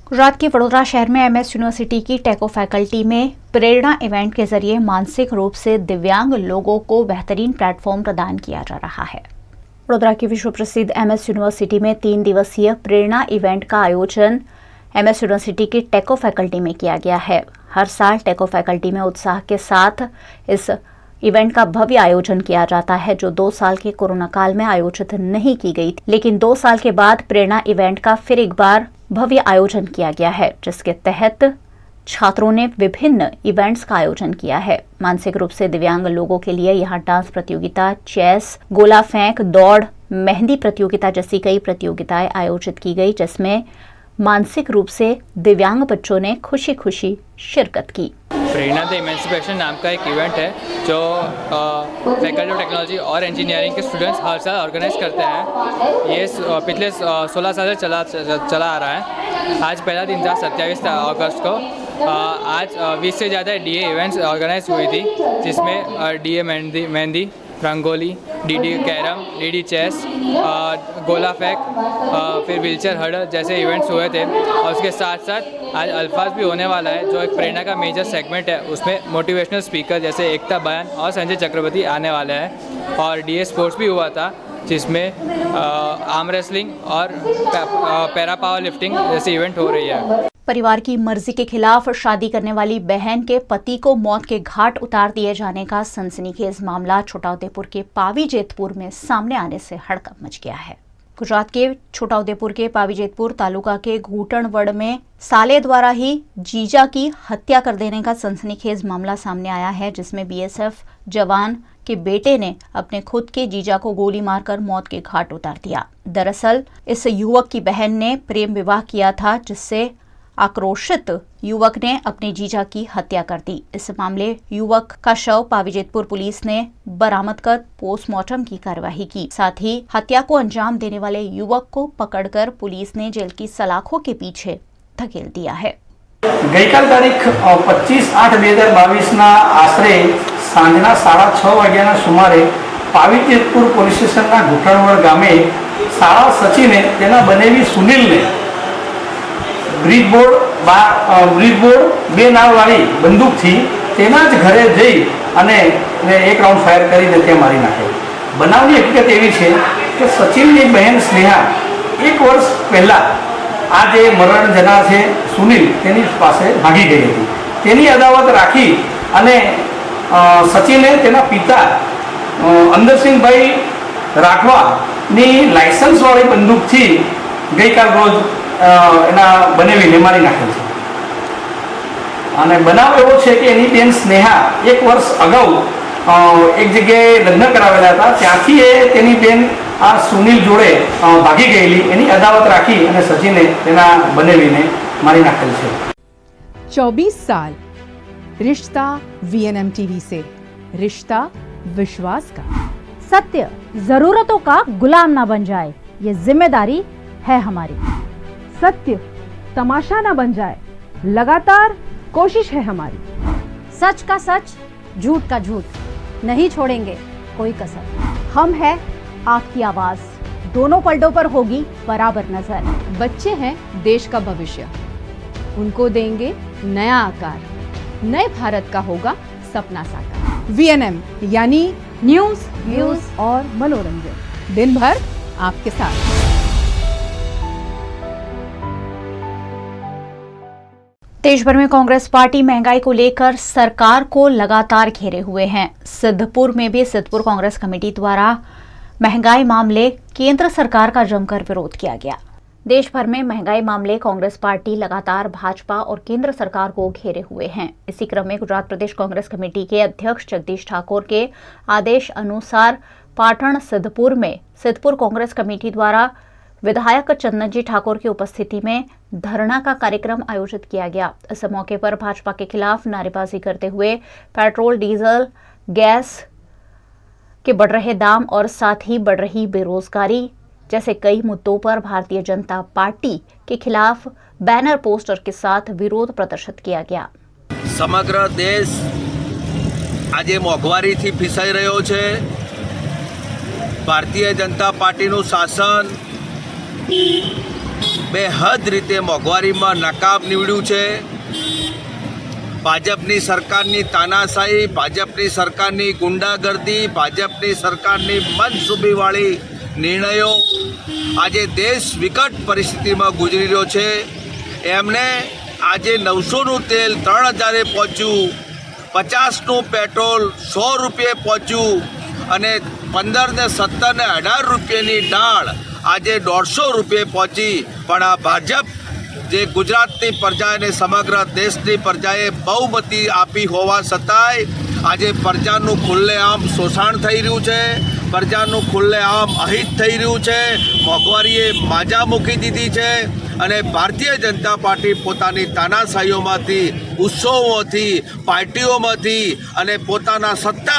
गुजरात के वडोदरा शहर में एमएस यूनिवर्सिटी की टेको फैकल्टी में प्रेरणा इवेंट के जरिए मानसिक रूप से दिव्यांग लोगों को बेहतरीन प्लेटफॉर्म प्रदान किया जा रहा है। वडोदरा की विश्व प्रसिद्ध एमएस यूनिवर्सिटी में 3 दिवसीय प्रेरणा इवेंट का आयोजन एमएस यूनिवर्सिटी की टेको फैकल्टी में किया गया है। हर साल टेको फैकल्टी में उत्साह के साथ इस इवेंट का भव्य आयोजन किया जाता है, जो 2 साल के कोरोना काल में आयोजित नहीं की गई, लेकिन 2 साल के बाद प्रेरणा इवेंट का फिर एक बार भव्य आयोजन किया गया है, जिसके तहत छात्रों ने विभिन्न इवेंट्स का आयोजन किया है। मानसिक रूप से दिव्यांग लोगों के लिए यहाँ डांस प्रतियोगिता, चेस, गोला फेंक, दौड़, मेहंदी प्रतियोगिता जैसी कई प्रतियोगिताएं आयोजित की गई, जिसमें मानसिक रूप से दिव्यांग बच्चों ने खुशी खुशी शिरकत की। प्रेरणा द इमेंसिपेशन नाम का एक इवेंट है जो फैकल्टी ऑफ टेक्नोलॉजी और इंजीनियरिंग के स्टूडेंट्स हर साल ऑर्गेनाइज करते हैं। ये पिछले 16 साल से चला आ रहा है। आज पहला दिन था 27 अगस्त को। आज 20 से ज़्यादा डीए इवेंट्स ऑर्गेनाइज हुई थी, जिसमें DA mehndi, rangoli, DD carrom, DD chess, गोला फेंक, फिर व्हीलचेयर हर्डल जैसे इवेंट्स हुए थे। और उसके साथ साथ आज अल्फाज भी होने वाला है, जो एक प्रेरणा का मेजर सेगमेंट है। उसमें मोटिवेशनल स्पीकर जैसे एकता बयान और संजय चक्रवर्ती आने वाले हैं। और डीए स्पोर्ट्स भी हुआ था, जिसमें आर्म रेसलिंग और पैरा पावर लिफ्टिंग जैसे इवेंट हो रही है। परिवार की मर्जी के खिलाफ शादी करने वाली बहन के पति को मौत के घाट उतार दिए जाने का सनसनीखेज मामला छोटाउदेपुर के पावी जेतपुर में सामने आने से हड़कंप मच गया है। गुजरात के छोटाउदेपुर के पावीजेतपुर तालुका के घूटनवड़ में साले द्वारा ही जीजा की हत्या कर देने का सनसनीखेज मामला सामने आया है, जिसमें बीएसएफ जवान के बेटे ने अपने खुद के जीजा को गोली मारकर मौत के घाट उतार दिया। दरअसल इस युवक की बहन ने प्रेम विवाह किया था, जिससे आक्रोशित युवक ने अपने जीजा की हत्या कर दी। इस मामले युवक का शव पावीजेतपुर पुलिस ने बरामद कर पोस्टमार्टम की कार्यवाही की। साथ ही हत्या को अंजाम देने वाले युवक को पकड़कर पुलिस ने जेल की सलाखों के पीछे धकेल दिया है। गईकाल तारीख 25/8/2022 आश्रे सांजना 6:30 वाग्याना सुमारे पावीजेतपुर पोलीस स्टेशनના ઘૂંટણવડ ગામે શાળા સચિને તેના બનેવી સુનિલને બ્રિજબોર્ડ 2 નાળવાળી બંદૂકથી તેના જ ઘરે જઈ અને એક રાઉન્ડ ફાયર કરીને તે મારી નાખ્યો। બનાવની હકીકત એવી છે કે સચિનની બહેન સ્નેહા 1 વર્ષ પહેલા આ જે મરણ જનાર છે સુનિલ તેની પાસે ભાગી ગઈ હતી। તેની અદાવત રાખી અને સચિને તેના પિતા અંદરસિંહભાઈ રાઠવાની લાયસન્સવાળી બંદૂકથી ગઈકાલ રોજ એના બનેવીને મારી નાખેલ છે। અને બનાવ એવો છે કે એની બેન સ્નેહા 1 વર્ષ અગાઉ એક જગ્યાએ લગ્ન કરાવેલા હતા, ત્યાંથી એ તેની બેન આ સુનિલ જોડે ભાગી ગયેલી, એની અદાવત રાખી અને સચિને તેના બનેવીને મારી નાખેલ છે। 24 साल रिश्ता वीएनएम टीवी से, रिश्ता विश्वास का। सत्य जरूरतों का गुलाम ना बन जाए, ये जिम्मेदारी है हमारी। सत्य तमाशा ना बन जाए, लगातार कोशिश है हमारी। सच का सच, झूठ का झूठ, नहीं छोड़ेंगे कोई कसर। हम है आपकी आवाज, दोनों पलटों पर होगी बराबर नजर। बच्चे हैं देश का भविष्य, उनको देंगे नया आकार, नए भारत का होगा सपना साकार। वीएनएम यानी न्यूज, व्यूज और मनोरंजन, दिन भर आपके साथ। देश भर में कांग्रेस पार्टी महंगाई को लेकर सरकार को लगातार घेरे हुए हैं। सिद्धपुर में भी सिद्धपुर कांग्रेस कमेटी द्वारा महंगाई मामले केंद्र सरकार का जमकर विरोध किया गया। देश भर में महंगाई मामले कांग्रेस पार्टी लगातार भाजपा और केंद्र सरकार को घेरे हुए हैं। इसी क्रम में गुजरात प्रदेश कांग्रेस कमेटी के अध्यक्ष जगदीश ठाकुर के आदेश अनुसार पाटण सिद्धपुर में सिद्धपुर कांग्रेस कमेटी द्वारा विधायक चंदन जी ठाकुर की उपस्थिति में धरना का कार्यक्रम आयोजित किया गया। इस मौके पर भाजपा के खिलाफ नारेबाजी करते हुए पेट्रोल, डीजल, गैस के बढ़ रहे दाम और साथ ही बढ़ रही बेरोजगारी जैसे कई मुद्दों पर भारतीय जनता पार्टी के खिलाफ बैनर पोस्टर के साथ विरोध प्रदर्शित किया गया। समग्र देश आज मोंघवारी थी फीसाई रह्यो छे। भारतीय जनता पार्टी नु शासन बेहद रीते मोंघवारी में नाकाब निवड्યું છે। भाजपनी सरकारनी तानाशाही, भाजपनी सरकारनी गुंडागर्दी, भाजपनी सरकारनी मनसूबीवाળી निर्णयों आज देश विकट परिस्थिति में गुजरी रह्यो छे। एमने आज 900 तेल 3000 पहुंच्यु, 50 पेट्रोल 100 रुपये पहुंच्यु अने 15 ने 17 ने 18 रुपये दाळ आज 150 रुपये पहुंची। पण आ भाजप जे गुजरातनी प्रजाने समग्र देशनी प्रजाए बहुमती आपी होवा छतांय आज प्रजानुं खुल्लेआम शोषण थई रह्युं छे, प्रजानुं खुल्लेआम अहित थई रह्युं छे। मोंघवारीए माजा मूकी दीधी छे અને ભારતીય જનતા પાર્ટી પોતાની તાનાશાહીઓમાંથી, ઉત્સવોથી, પાર્ટીઓમાંથી અને પોતાના સત્તા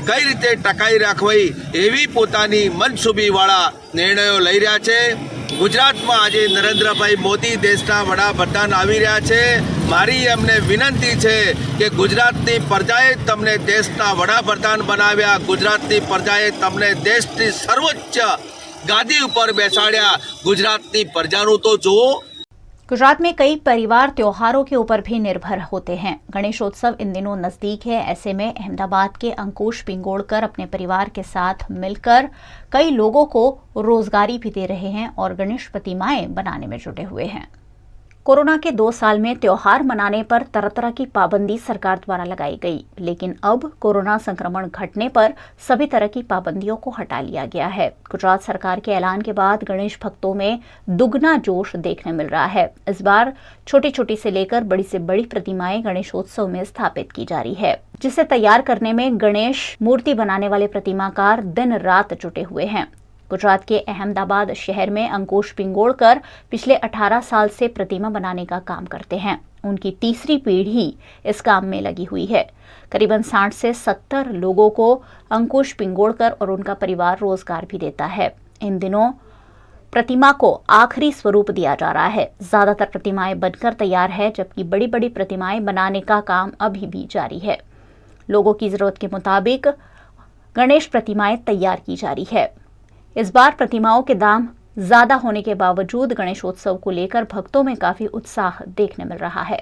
કઈ રીતે ટકાઈ રાખવી એવી પોતાની મનસૂબીવાળા નિર્ણયો લઈ રહ્યા છે। ગુજરાતમાં આજે નરેન્દ્રભાઈ મોદી દેશના વડાપ્રધાન આવી રહ્યા છે। મારી એમને વિનંતી છે કે ગુજરાતની પ્રજાએ તમને દેશના વડાપ્રધાન બનાવ્યા, ગુજરાતની પ્રજાએ તમને દેશની સર્વોચ્ચ गादी ऊपर बेसाड्या, गुजरातनी प्रजानुं तो जुओ। गुजरात में कई परिवार त्योहारों के ऊपर भी निर्भर होते हैं। गणेशोत्सव इन दिनों नजदीक है। ऐसे में अहमदाबाद के अंकुश पिंगोड़कर अपने परिवार के साथ मिलकर कई लोगों को रोजगारी भी दे रहे हैं और गणेश प्रतिमाएं बनाने में जुटे हुए हैं। कोरोना के 2 साल में त्योहार मनाने पर तरह तरह की पाबंदी सरकार द्वारा लगाई गई, लेकिन अब कोरोना संक्रमण घटने पर सभी तरह की पाबंदियों को हटा लिया गया है। गुजरात सरकार के ऐलान के बाद गणेश भक्तों में दुगना जोश देखने मिल रहा है। इस बार छोटी छोटी से लेकर बड़ी से बड़ी प्रतिमाएं गणेशोत्सव में स्थापित की जा रही है, जिसे तैयार करने में गणेश मूर्ति बनाने वाले प्रतिमाकार दिन रात जुटे हुए हैं। गुजरात के अहमदाबाद शहर में अंकुश पिंगोड़कर पिछले 18 साल से प्रतिमा बनाने का काम करते हैं। उनकी तीसरी पीढ़ी इस काम में लगी हुई है। करीबन 60 से 70 लोगों को अंकुश पिंगोड़कर और उनका परिवार रोजगार भी देता है। इन दिनों प्रतिमा को आखिरी स्वरूप दिया जा रहा है। ज्यादातर प्रतिमाएं बनकर तैयार है, जबकि बड़ी बड़ी प्रतिमाएं बनाने का काम अभी भी जारी है। लोगों की जरूरत के मुताबिक गणेश प्रतिमाएं तैयार की जा रही है। इस बार प्रतिमाओं के दाम ज्यादा होने के बावजूद गणेशोत्सव को लेकर भक्तों में काफी उत्साह देखने मिल रहा है।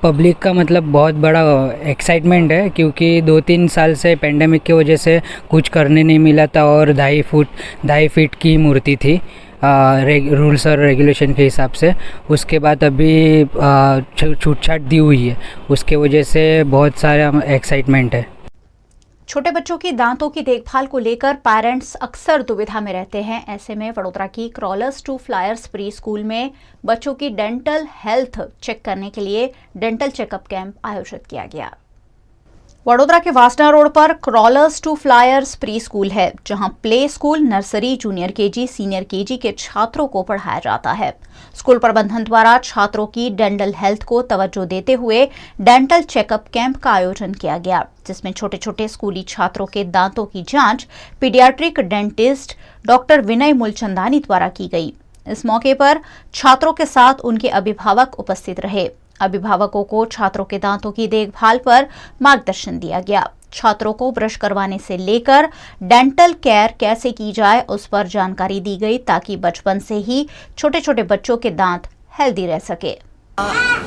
पब्लिक का मतलब बहुत बड़ा एक्साइटमेंट है, क्योंकि 2-3 साल से पेंडेमिक की वजह से कुछ करने नहीं मिला था और 2.5 फीट की मूर्ति थी रूल्स और रेगुलेशन के हिसाब से। उसके बाद अभी छूट छाट दी हुई है, उसके वजह से बहुत सारा एक्साइटमेंट है। छोटे बच्चों की दांतों की देखभाल को लेकर पेरेंट्स अक्सर दुविधा में रहते हैं। ऐसे में वडोदरा की crawlers to flyers pre school में बच्चों की डेंटल हेल्थ चेक करने के लिए डेंटल चेकअप कैंप आयोजित किया गया। वडोदरा के वासना रोड पर crawlers to flyers pre school है, जहां play school, nursery, junior KG, senior KG के छात्रों को पढ़ाया जाता है। स्कूल प्रबंधन द्वारा छात्रों की डेंटल हेल्थ को तवज्जो देते हुए डेंटल चेकअप कैंप का आयोजन किया गया, जिसमें छोटे छोटे स्कूली छात्रों के दांतों की जांच पीडियाट्रिक डेंटिस्ट डॉक्टर विनय मूलचंदानी द्वारा की गई। इस मौके पर छात्रों के साथ उनके अभिभावक उपस्थित रहे। अभिभावकों को छात्रों के दांतों की देखभाल पर मार्गदर्शन दिया गया। छात्रों को ब्रश करवाने से लेकर डेंटल केयर कैसे की जाए उस पर जानकारी दी गई, ताकि बचपन से ही छोटे छोटे बच्चों के दांत हेल्दी रह सके।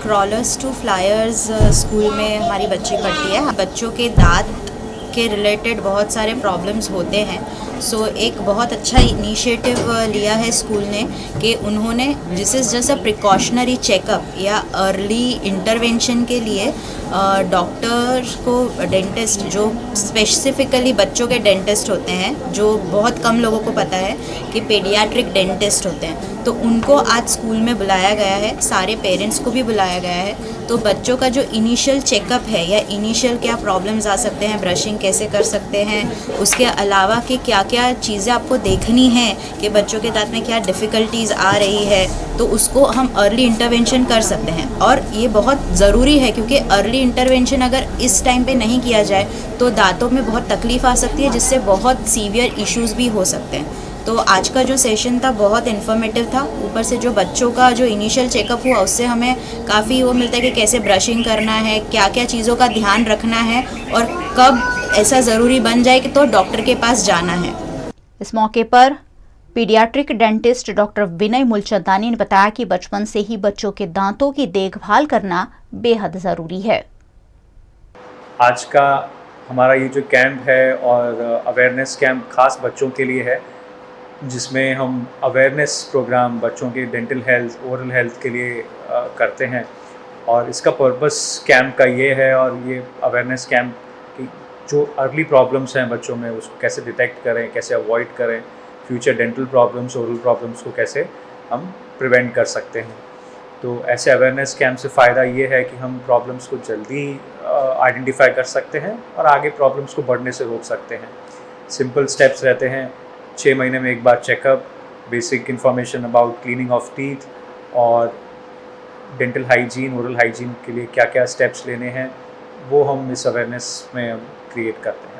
क्रॉलर्स टू फ्लायर्स स्कूल में हमारी बच्ची पढ़ती है। बच्चों के दांत के रिलेटेड बहुत सारे प्रॉब्लम्स होते हैं। सो एक बहुत अच्छा इनिशिएटिव लिया है स्कूल ने कि उन्होंने this is just a precautionary checkup या अर्ली इंटरवेंशन के लिए डॉक्टर को, डेंटिस्ट जो स्पेसिफिकली बच्चों के डेंटिस्ट होते हैं, जो बहुत कम लोगों को पता है कि पेडियाट्रिक डेंटिस्ट होते हैं, तो उनको आज स्कूल में बुलाया गया है। सारे पेरेंट्स को भी बुलाया गया है। तो बच्चों का जो इनिशियल चेकअप है या इनिशियल क्या प्रॉब्लम्स आ सकते हैं, ब्रशिंग कैसे कर सकते हैं, उसके अलावा कि क्या क्या चीज़ें आपको देखनी है कि बच्चों के दांत में क्या डिफ़िकल्टीज़ आ रही है, तो उसको हम अर्ली इंटरवेंशन कर सकते हैं। और ये बहुत ज़रूरी है, क्योंकि अर्ली इंटरवेंशन अगर इस टाइम पे नहीं किया जाए तो दांतों में बहुत तकलीफ़ आ सकती है, जिससे बहुत सीवियर इश्यूज़ भी हो सकते हैं। तो आज का जो सेशन था बहुत इन्फॉर्मेटिव था। ऊपर से जो बच्चों का जो इनिशियल चेकअप हुआ उससे हमें काफ़ी वो मिलता है कि कैसे ब्रशिंग करना है, क्या क्या चीज़ों का ध्यान रखना है और कब ऐसा ज़रूरी बन जाए कि तो डॉक्टर के पास जाना है। इस मौके पर पीडियाट्रिक डेंटिस्ट डॉक्टर विनय मूलचंदानी ने बताया कि बचपन से ही बच्चों के दांतों की देखभाल करना बेहद ज़रूरी है। आज का हमारा ये जो कैंप है और अवेयरनेस कैंप खास बच्चों के लिए है, जिसमें हम अवेयरनेस प्रोग्राम बच्चों के डेंटल हेल्थ, ओरल हेल्थ के लिए करते हैं। और इसका पर्पस कैंप का ये है, और ये अवेयरनेस कैंप की जो अर्ली प्रॉब्लम्स हैं बच्चों में उसको कैसे डिटेक्ट करें, कैसे अवॉइड करें, future dental problems, oral problems को कैसे हम प्रिवेंट कर सकते हैं। तो ऐसे अवेयरनेस कैंप से फ़ायदा ये है कि हम प्रॉब्लम्स को जल्दी आइडेंटिफाई कर सकते हैं और आगे प्रॉब्लम्स को बढ़ने से रोक सकते हैं। सिंपल स्टेप्स रहते हैं, 6 महीने में एक बार checkup, basic information about cleaning of teeth और डेंटल हाइजीन, ओरल हाइजीन के लिए क्या क्या स्टेप्स लेने हैं, वो हम इस अवेयरनेस में क्रिएट करते हैं।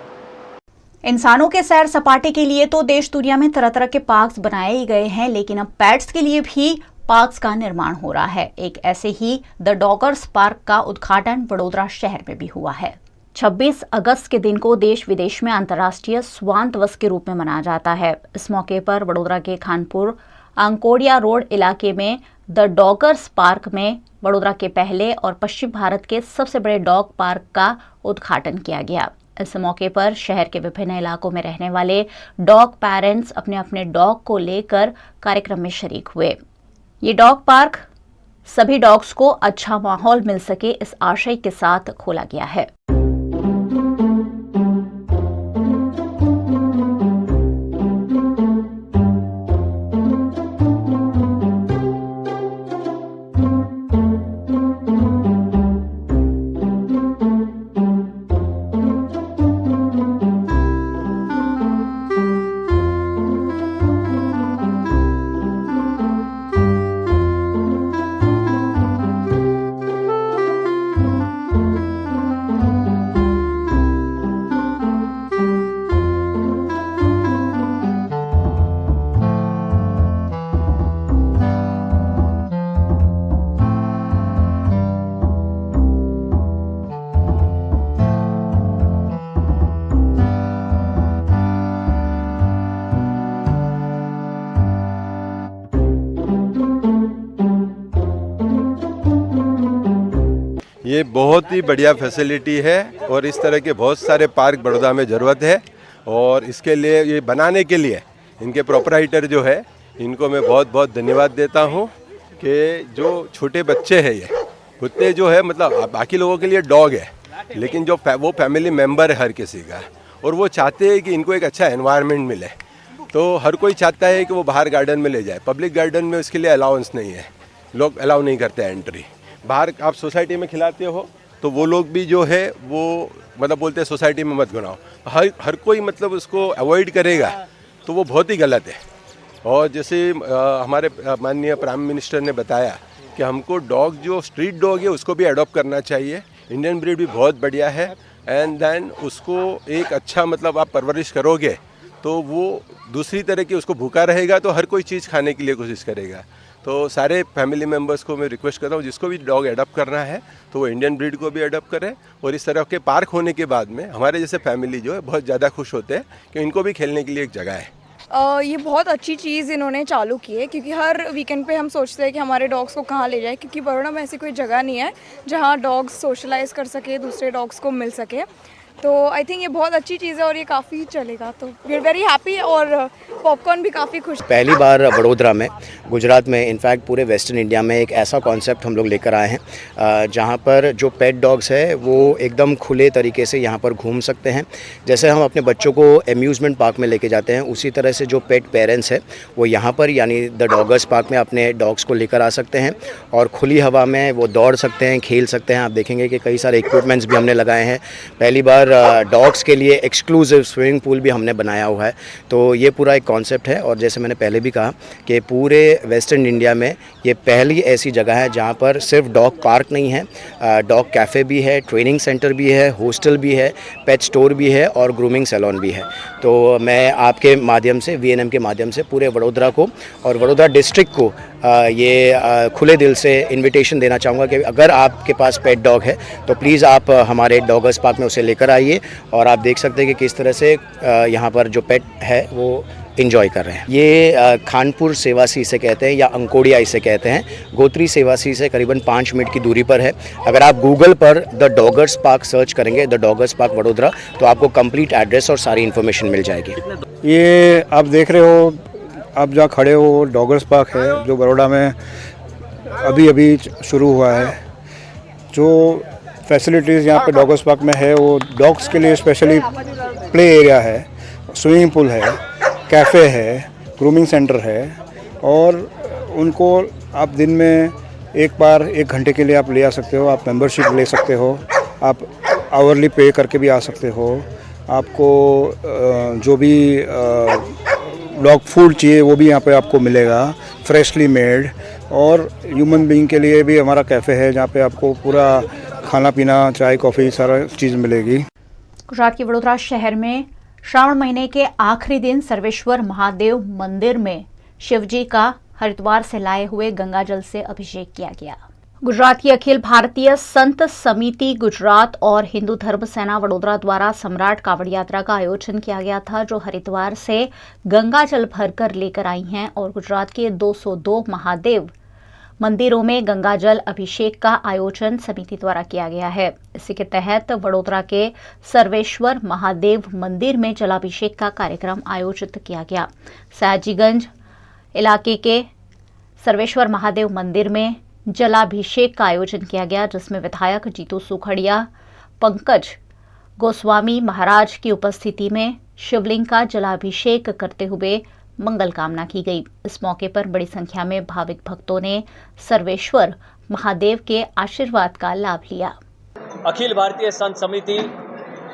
इंसानों के सैर सपाटे के लिए तो देश दुनिया में तरह तरह के पार्क्स बनाए ही गए हैं, लेकिन अब पेट्स के लिए भी पार्क्स का निर्माण हो रहा है। एक ऐसे ही द डॉगर्स पार्क का उद्घाटन वडोदरा शहर में भी हुआ है। 26 अगस्त के दिन को देश विदेश में अंतर्राष्ट्रीय स्वान दिवस के रूप में मनाया जाता है। इस मौके पर वडोदरा के खानपुर अंकोडिया रोड इलाके में द डॉगर्स पार्क में वडोदरा के पहले और पश्चिम भारत के सबसे बड़े डॉग पार्क का उद्घाटन किया गया। इस मौके पर शहर के विभिन्न इलाकों में रहने वाले डॉग पेरेंट्स अपने अपने डॉग को लेकर कार्यक्रम में शरीक हुए। ये डॉग पार्क सभी डॉग्स को अच्छा माहौल मिल सके, इस आशय के साथ खोला गया है। ये बहुत ही बढ़िया फैसिलिटी है और इस तरह के बहुत सारे पार्क बड़ौदा में ज़रूरत है। और इसके लिए, ये बनाने के लिए इनके प्रोपराइटर जो है, इनको मैं बहुत बहुत धन्यवाद देता हूँ कि जो छोटे बच्चे हैं, ये कुत्ते जो है, मतलब बाकी लोगों के लिए डॉग है, लेकिन जो वो फैमिली मेम्बर है हर किसी का, और वो चाहते हैं कि इनको एक अच्छा एनवायरनमेंट मिले। तो हर कोई चाहता है कि वो बाहर गार्डन में ले जाए। पब्लिक गार्डन में उसके लिए अलाउंस नहीं है, लोग अलाउ नहीं करते एंट्री। बाहर आप सोसाइटी में खिलाते हो तो वो लोग भी जो है वो मतलब बोलते हैं सोसाइटी में मत घुमाओ। हर कोई मतलब उसको अवॉइड करेगा तो वो बहुत ही गलत है। और जैसे हमारे माननीय प्राइम मिनिस्टर ने बताया कि हमको डॉग, जो स्ट्रीट डॉग है, उसको भी अडॉप्ट करना चाहिए। इंडियन ब्रीड भी बहुत बढ़िया है। एंड देन उसको एक अच्छा मतलब आप परवरिश करोगे तो वो दूसरी तरह की, उसको भूखा रहेगा तो हर कोई चीज़ खाने के लिए कोशिश करेगा। तो सारे फैमिली मेम्बर्स को मैं रिक्वेस्ट करता हूँ, जिसको भी डॉग अडॉप्ट करना है तो वो इंडियन ब्रीड को भी अडॉप्ट करें। और इस तरह के पार्क होने के बाद में हमारे जैसे फैमिली जो है बहुत ज़्यादा खुश होते हैं कि इनको भी खेलने के लिए एक जगह है। ये बहुत अच्छी चीज़ इन्होंने चालू की है, क्योंकि हर वीकेंड पे हम सोचते हैं कि हमारे डॉग्स को कहाँ ले जाए, क्योंकि बड़ौदा में ऐसी कोई जगह नहीं है जहाँ डॉग्स सोशलाइज कर सके, दूसरे डॉग्स को मिल सके। तो आई थिंक ये बहुत अच्छी चीज़ है और ये काफ़ी चलेगा। तो वी आर वेरी हैप्पी और पॉपकॉर्न भी काफ़ी खुश। पहली बार वडोदरा में, गुजरात में, इनफैक्ट पूरे वेस्टर्न इंडिया में एक ऐसा कॉन्सेप्ट हम लोग लेकर आए हैं जहाँ पर जो पेट डॉग्स है वो एकदम खुले तरीके से यहाँ पर घूम सकते हैं। जैसे हम अपने बच्चों को एम्यूज़मेंट पार्क में लेके जाते हैं, उसी तरह से जो पेट पेरेंट्स है वो यहाँ पर यानी द डॉगर्स पार्क में अपने डॉग्स को लेकर आ सकते हैं और खुली हवा में वो दौड़ सकते हैं, खेल सकते हैं। आप देखेंगे कि कई सारे इक्विपमेंट्स भी हमने लगाए हैं। पहली बार डॉग्स के लिए एक्सक्लूसिव स्विमिंग पूल भी हमने बनाया हुआ है। तो ये पूरा एक कॉन्सेप्ट है। और जैसे मैंने पहले भी कहा कि पूरे वेस्टर्न इंडिया में ये पहली ऐसी जगह है जहाँ पर सिर्फ डॉग पार्क नहीं है, डॉग कैफ़े भी है, ट्रेनिंग सेंटर भी है, हॉस्टल भी है, पेट स्टोर भी है और ग्रूमिंग सैलून भी है। तो मैं आपके माध्यम से, VNM के माध्यम से पूरे वडोदरा को और वडोदरा डिस्ट्रिक्ट को ये खुले दिल से इनविटेशन देना चाहूँगा कि अगर आपके पास पेट डॉग है तो प्लीज़ आप हमारे डॉगर्स पार्क में उसे लेकर आइए और आप देख सकते हैं कि किस तरह से यहाँ पर जो पेट है वो इंजॉय कर रहे हैं। ये खानपुर सेवासी इसे कहते हैं या अंकोडिया इसे कहते हैं। गोत्री सेवासी से करीबन 5 मिनट की दूरी पर है। अगर आप गूगल पर द डॉगर्स पार्क सर्च करेंगे, द डॉगर्स पार्क वडोदरा, तो आपको कंप्लीट एड्रेस और सारी इन्फॉर्मेशन मिल जाएगी। ये आप देख रहे हो, आप जहाँ खड़े हो, डॉगर्स पार्क है जो बड़ौदा में अभी शुरू हुआ है। जो फैसिलिटीज़ यहाँ पे डॉगर्स पार्क में है वो डॉग्स के लिए स्पेशली प्ले एरिया है, स्विमिंग पूल है, कैफ़े है, ग्रूमिंग सेंटर है और उनको आप दिन में एक बार 1 घंटे के लिए आप ले आ सकते हो। आप मेंबरशिप ले सकते हो, आप आवरली पे करके भी आ सकते हो। आपको जो भी डॉग फूड चाहिए वो भी यहाँ पे आपको मिलेगा, फ्रेशली मेड। और ह्यूमन बीइंग के लिए भी हमारा कैफ़े है जहाँ पे आपको पूरा खाना पीना, चाय कॉफ़ी सारा चीज़ मिलेगी। गुजरात के वडोदरा शहर में श्रावण महीने के आखिरी दिन सर्वेश्वर महादेव मंदिर में शिवजी का हरिद्वार से लाए हुए गंगाजल से अभिषेक किया गया। गुजरात की अखिल भारतीय संत समिति गुजरात और हिंदू धर्म सेना वडोदरा द्वारा सम्राट कावड़ यात्रा का आयोजन किया गया था, जो हरिद्वार से गंगाजल भरकर लेकर आई हैं और गुजरात के 202 महादेव मंदिरों में गंगाजल अभिषेक का आयोजन समिति द्वारा किया गया है। इसी के तहत वडोदरा के सर्वेश्वर महादेव मंदिर में जलाभिषेक का कार्यक्रम आयोजित किया गया। सयाजीगंज इलाके के सर्वेश्वर महादेव मंदिर में जलाभिषेक का आयोजन किया गया, जिसमें विधायक जीतू सुखड़िया, पंकज गोस्वामी महाराज की उपस्थिति में शिवलिंग का जलाभिषेक करते हुए मंगल कामना की गई। इस मौके पर बड़ी संख्या में भाविक भक्तों ने सर्वेश्वर महादेव के आशीर्वाद का लाभ लिया। अखिल भारतीय संत समिति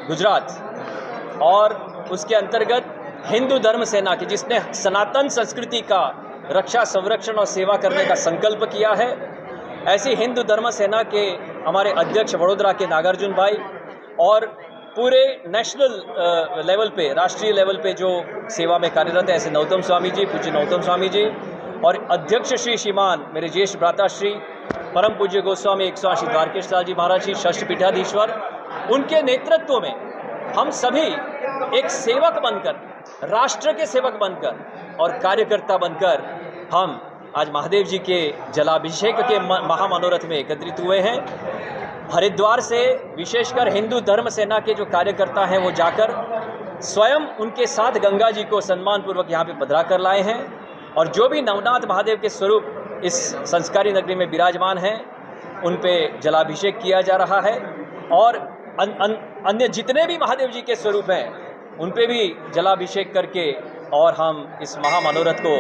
गुजरात और उसके अंतर्गत हिंदू धर्म सेना की, जिसने सनातन संस्कृति का रक्षा, संरक्षण और सेवा करने का संकल्प किया है, ऐसी हिंदू धर्म सेना के हमारे अध्यक्ष वडोदरा के नागार्जुन भाई और पूरे नेशनल लेवल पे, राष्ट्रीय लेवल पे जो सेवा में कार्यरत है, ऐसे नौतम स्वामी जी, पूज्य नौतम स्वामी जी और अध्यक्ष श्री श्रीमान मेरे ज्येष्ठ भ्राता श्री परम पूज्य गोस्वामी 180 द्वारकेश जी महाराज जी, षष्ठ पीठाधीश्वर, उनके नेतृत्व में हम सभी एक सेवक बनकर, राष्ट्र के सेवक बनकर और कार्यकर्ता बनकर हम आज महादेव जी के जलाभिषेक के महामनोरथ में एकत्रित हुए हैं। हरिद्वार से विशेषकर हिंदू धर्म सेना के जो कार्यकर्ता हैं वो जाकर स्वयं उनके साथ गंगा जी को सम्मानपूर्वक यहाँ पे पधरा कर लाए हैं और जो भी नवनाथ महादेव के स्वरूप इस संस्कारी नगरी में विराजमान हैं उन पे जलाभिषेक किया जा रहा है और अन्य जितने भी महादेव जी के स्वरूप हैं उन पे भी जलाभिषेक करके और हम इस महामनोरथ को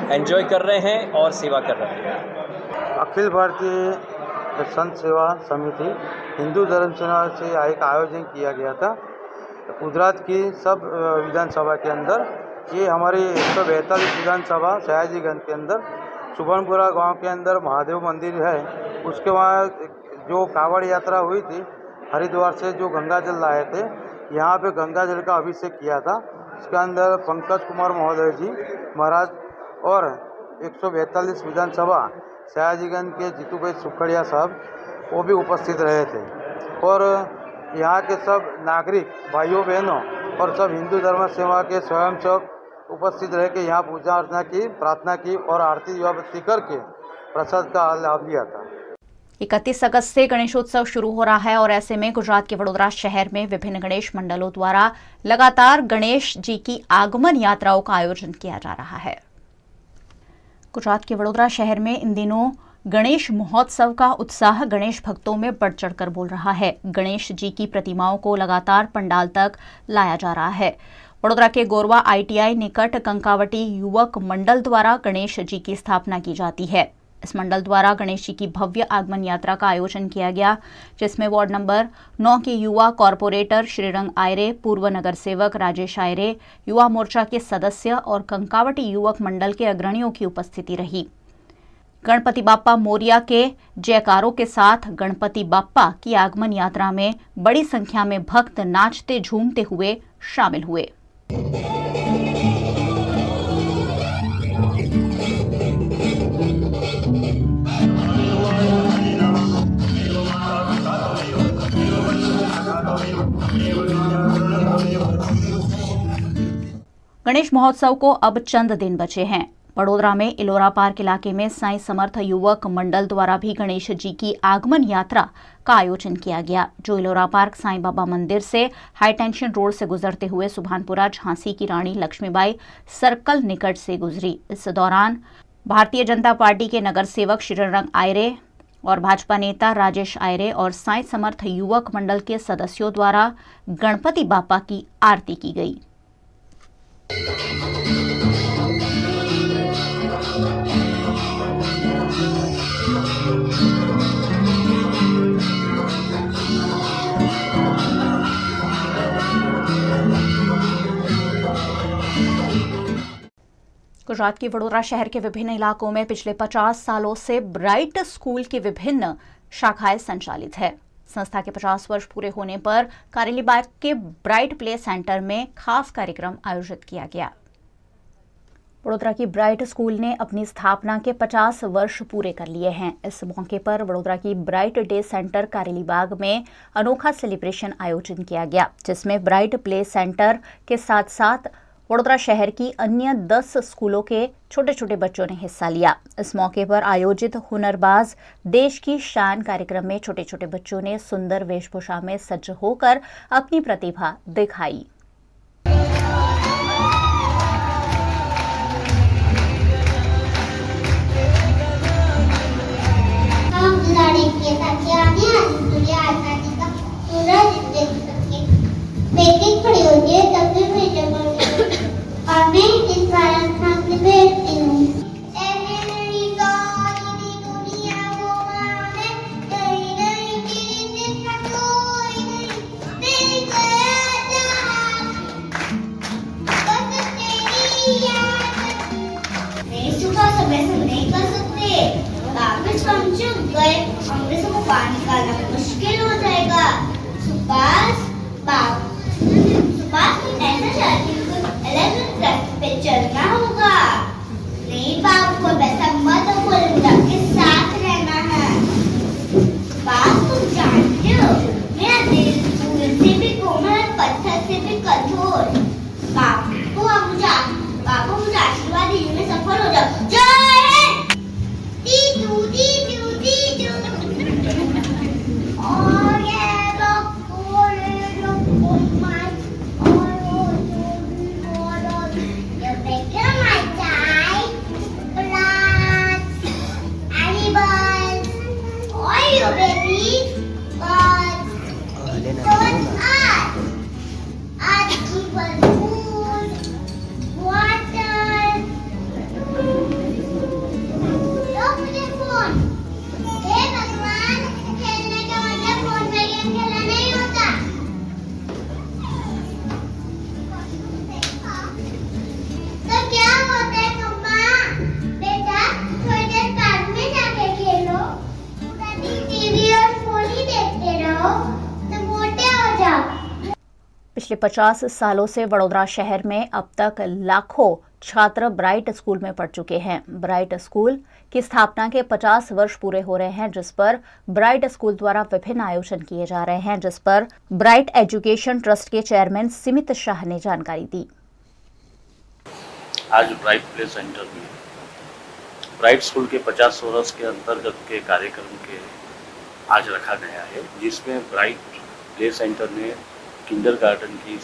एंजॉय कर रहे हैं और सेवा कर रहे हैं। अखिल भारतीय संत सेवा समिति हिंदू धर्म सेना से एक आयोजन किया गया था गुजरात की सब विधानसभा के अंदर। ये हमारी 142 विधानसभा सयाजीगंज के अंदर सुबर्णपुरा गांव के अंदर महादेव मंदिर है, उसके वहाँ जो कावड़ यात्रा हुई थी हरिद्वार से जो गंगाजल लाए थे, यहाँ पे गंगाजल का अभिषेक किया था। इसके अंदर पंकज कुमार महोदय जी महाराज और 142 विधानसभा सयाजीगंज के जीतू भाई सुखड़िया साहब वो भी उपस्थित रहे थे और यहाँ के सब नागरिक भाइयों बहनों और सब हिंदू धर्म सेवा के स्वयंसेवक उपस्थित रह के यहाँ पूजा अर्चना की, प्रार्थना की और आरती दिवाबत्ती करके प्रसाद का लाभ लिया था। 31 अगस्त से गणेशोत्सव शुरू हो रहा है और ऐसे में गुजरात के वडोदरा शहर में विभिन्न गणेश मंडलों द्वारा लगातार गणेश जी की आगमन यात्राओं का आयोजन किया जा रहा है। गुजरात के वडोदरा शहर में इन दिनों गणेश महोत्सव का उत्साह गणेश भक्तों में बढ़ चढ़कर बोल रहा है। गणेश जी की प्रतिमाओं को लगातार पंडाल तक लाया जा रहा है। वडोदरा के गोरवा ITI निकट कंकावटी युवक मंडल द्वारा गणेश जी की स्थापना की जाती है। इस मंडल द्वारा गणेश जी की भव्य आगमन यात्रा का आयोजन किया गया, जिसमें वार्ड नंबर 9 के युवा कॉरपोरेटर श्रीरंग आयरे, पूर्व नगर सेवक राजेश आयरे, युवा मोर्चा के सदस्य और कंकावटी युवक मंडल के अग्रणियों की उपस्थिति रही। गणपति बाप्पा मोरिया के जयकारों के साथ गणपति बाप्पा की आगमन यात्रा में बड़ी संख्या में भक्त नाचते झूमते हुए शामिल हुए। गणेश महोत्सव को अब चंद दिन बचे हैं। वडोदरा में इलोरा पार्क इलाके में साईं समर्थ युवक मंडल द्वारा भी गणेश जी की आगमन यात्रा का आयोजन किया गया, जो इलोरा पार्क साईं बाबा मंदिर से हाई टेंशन रोड से गुजरते हुए सुभानपुरा झांसी की रानी लक्ष्मीबाई सर्कल निकट से गुजरी। इस दौरान भारतीय जनता पार्टी के नगर सेवक श्रीरंग आयरे और भाजपा नेता राजेश आयरे और साईं समर्थ युवक मंडल के सदस्यों द्वारा गणपति बाप्पा की आरती की गई। गुजरात की वडोदरा शहर के विभिन्न इलाकों में पिछले 50 सालों से ब्राइट स्कूल की विभिन्न शाखाएं संचालित है। संस्था के 50 वर्ष पूरे होने पर कारेलीबाग के ब्राइट प्ले सेंटर में खास कार्यक्रम आयोजित किया गया। वडोदरा की ब्राइट स्कूल ने अपनी स्थापना के 50 वर्ष पूरे कर लिए हैं। इस मौके पर वडोदरा की ब्राइट डे सेंटर कारेलीबाग में अनोखा सेलिब्रेशन आयोजन किया गया, जिसमें ब्राइट प्ले सेंटर के साथ साथ वडोदरा शहर की अन्य 10 स्कूलों के छोटे छोटे बच्चों ने हिस्सा लिया। इस मौके पर आयोजित हुनरबाज देश की शान कार्यक्रम में छोटे छोटे बच्चों ने सुंदर वेशभूषा में सज्ज होकर अपनी प्रतिभा दिखाई। खड़ी होती है तब भी मैं और मैं इस बार में भेजती हूँ। सुबह समय से नहीं कर सकते, वापस हम चुप गए, अंग्रेजों को बाहर निकालना मुश्किल हो जाएगा। सुभाष ऐसा चाहती हूँ, अलग रास्ते पे चलना होगा। नहीं बाप को वैसा मत बोलो, के साथ रहना है। बाप तुम जानते हो मेरा दिल फूल से भी कोमल, पत्थर से भी कठोर। बापू मुझे आशीर्वाद दीजिए, मैं सफल हो जाऊँ। जय हिंद। दीदू दीदू दीदू। और ये पिछले 50 सालों से वडोदरा शहर में अब तक लाखों छात्र ब्राइट स्कूल में पढ़ चुके हैं। ब्राइट स्कूल की स्थापना के 50 वर्ष पूरे हो रहे हैं, जिस पर ब्राइट स्कूल द्वारा विभिन्न आयोजन किए जा रहे हैं, जिस पर ब्राइट एजुकेशन ट्रस्ट के चेयरमैन सिमित शाह ने जानकारी दी। आज ब्राइट प्ले सेंटर में ब्राइट स्कूल के 50 वर्ष के अंतर्गत के कार्यक्रम के आज रखा गया है, जिसमें ब्राइट प्ले सेंटर ने किंडरगार्टन की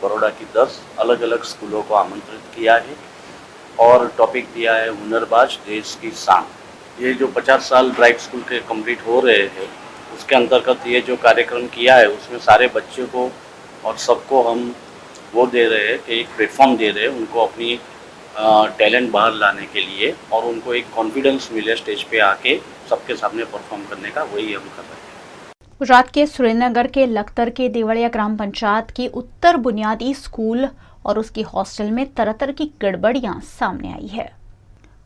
बड़ौदा की 10 अलग अलग स्कूलों को आमंत्रित किया है और टॉपिक दिया है हुनरबाज देश की शान। ये जो 50 साल ब्राइट स्कूल के कंप्लीट हो रहे हैं, उसके अंतर्गत ये जो कार्यक्रम किया है, उसमें सारे बच्चों को और सबको हम वो दे रहे हैं कि एक प्लेटफॉर्म दे रहे हैं उनको अपनी टैलेंट बाहर लाने के लिए, और उनको एक कॉन्फिडेंस मिले स्टेज पे आके सबके सामने परफॉर्म करने का, वही हम कर रहे हैं। गुजरात के सुरेंद्रनगर के लखतर के देवड़िया ग्राम पंचायत की उत्तर बुनियादी स्कूल और उसकी हॉस्टल में तरह तरह की गड़बड़ियां सामने आई है।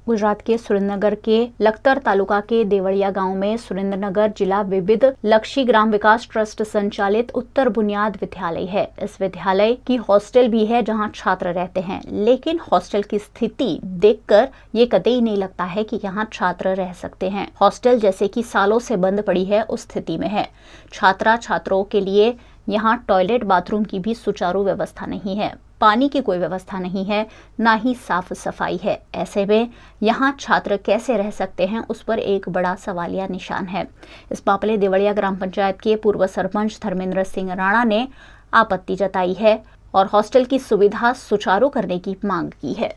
गुजरात के सुरेंद्रनगर के लखतर तालुका के देवड़िया गांव में सुरेंद्रनगर जिला विविध लक्ष्य ग्राम विकास ट्रस्ट संचालित उत्तर बुनियाद विद्यालय है। इस विद्यालय की हॉस्टल भी है जहां छात्र रहते हैं, लेकिन हॉस्टल की स्थिति देखकर ये कतई नहीं लगता है कि यहां छात्र रह सकते हैं। हॉस्टल जैसे कि सालों से बंद पड़ी है उस स्थिति में है। छात्रों के लिए यहाँ टॉयलेट बाथरूम की भी सुचारू व्यवस्था नहीं है, पानी की कोई व्यवस्था नहीं है, ना ही साफ सफाई है। ऐसे में यहाँ छात्र कैसे रह सकते हैं, उस पर एक बड़ा सवालिया निशान है। इस मामले देवड़िया ग्राम पंचायत के पूर्व सरपंच धर्मेंद्र सिंह राणा ने आपत्ति जताई है और हॉस्टल की सुविधा सुचारू करने की मांग की है।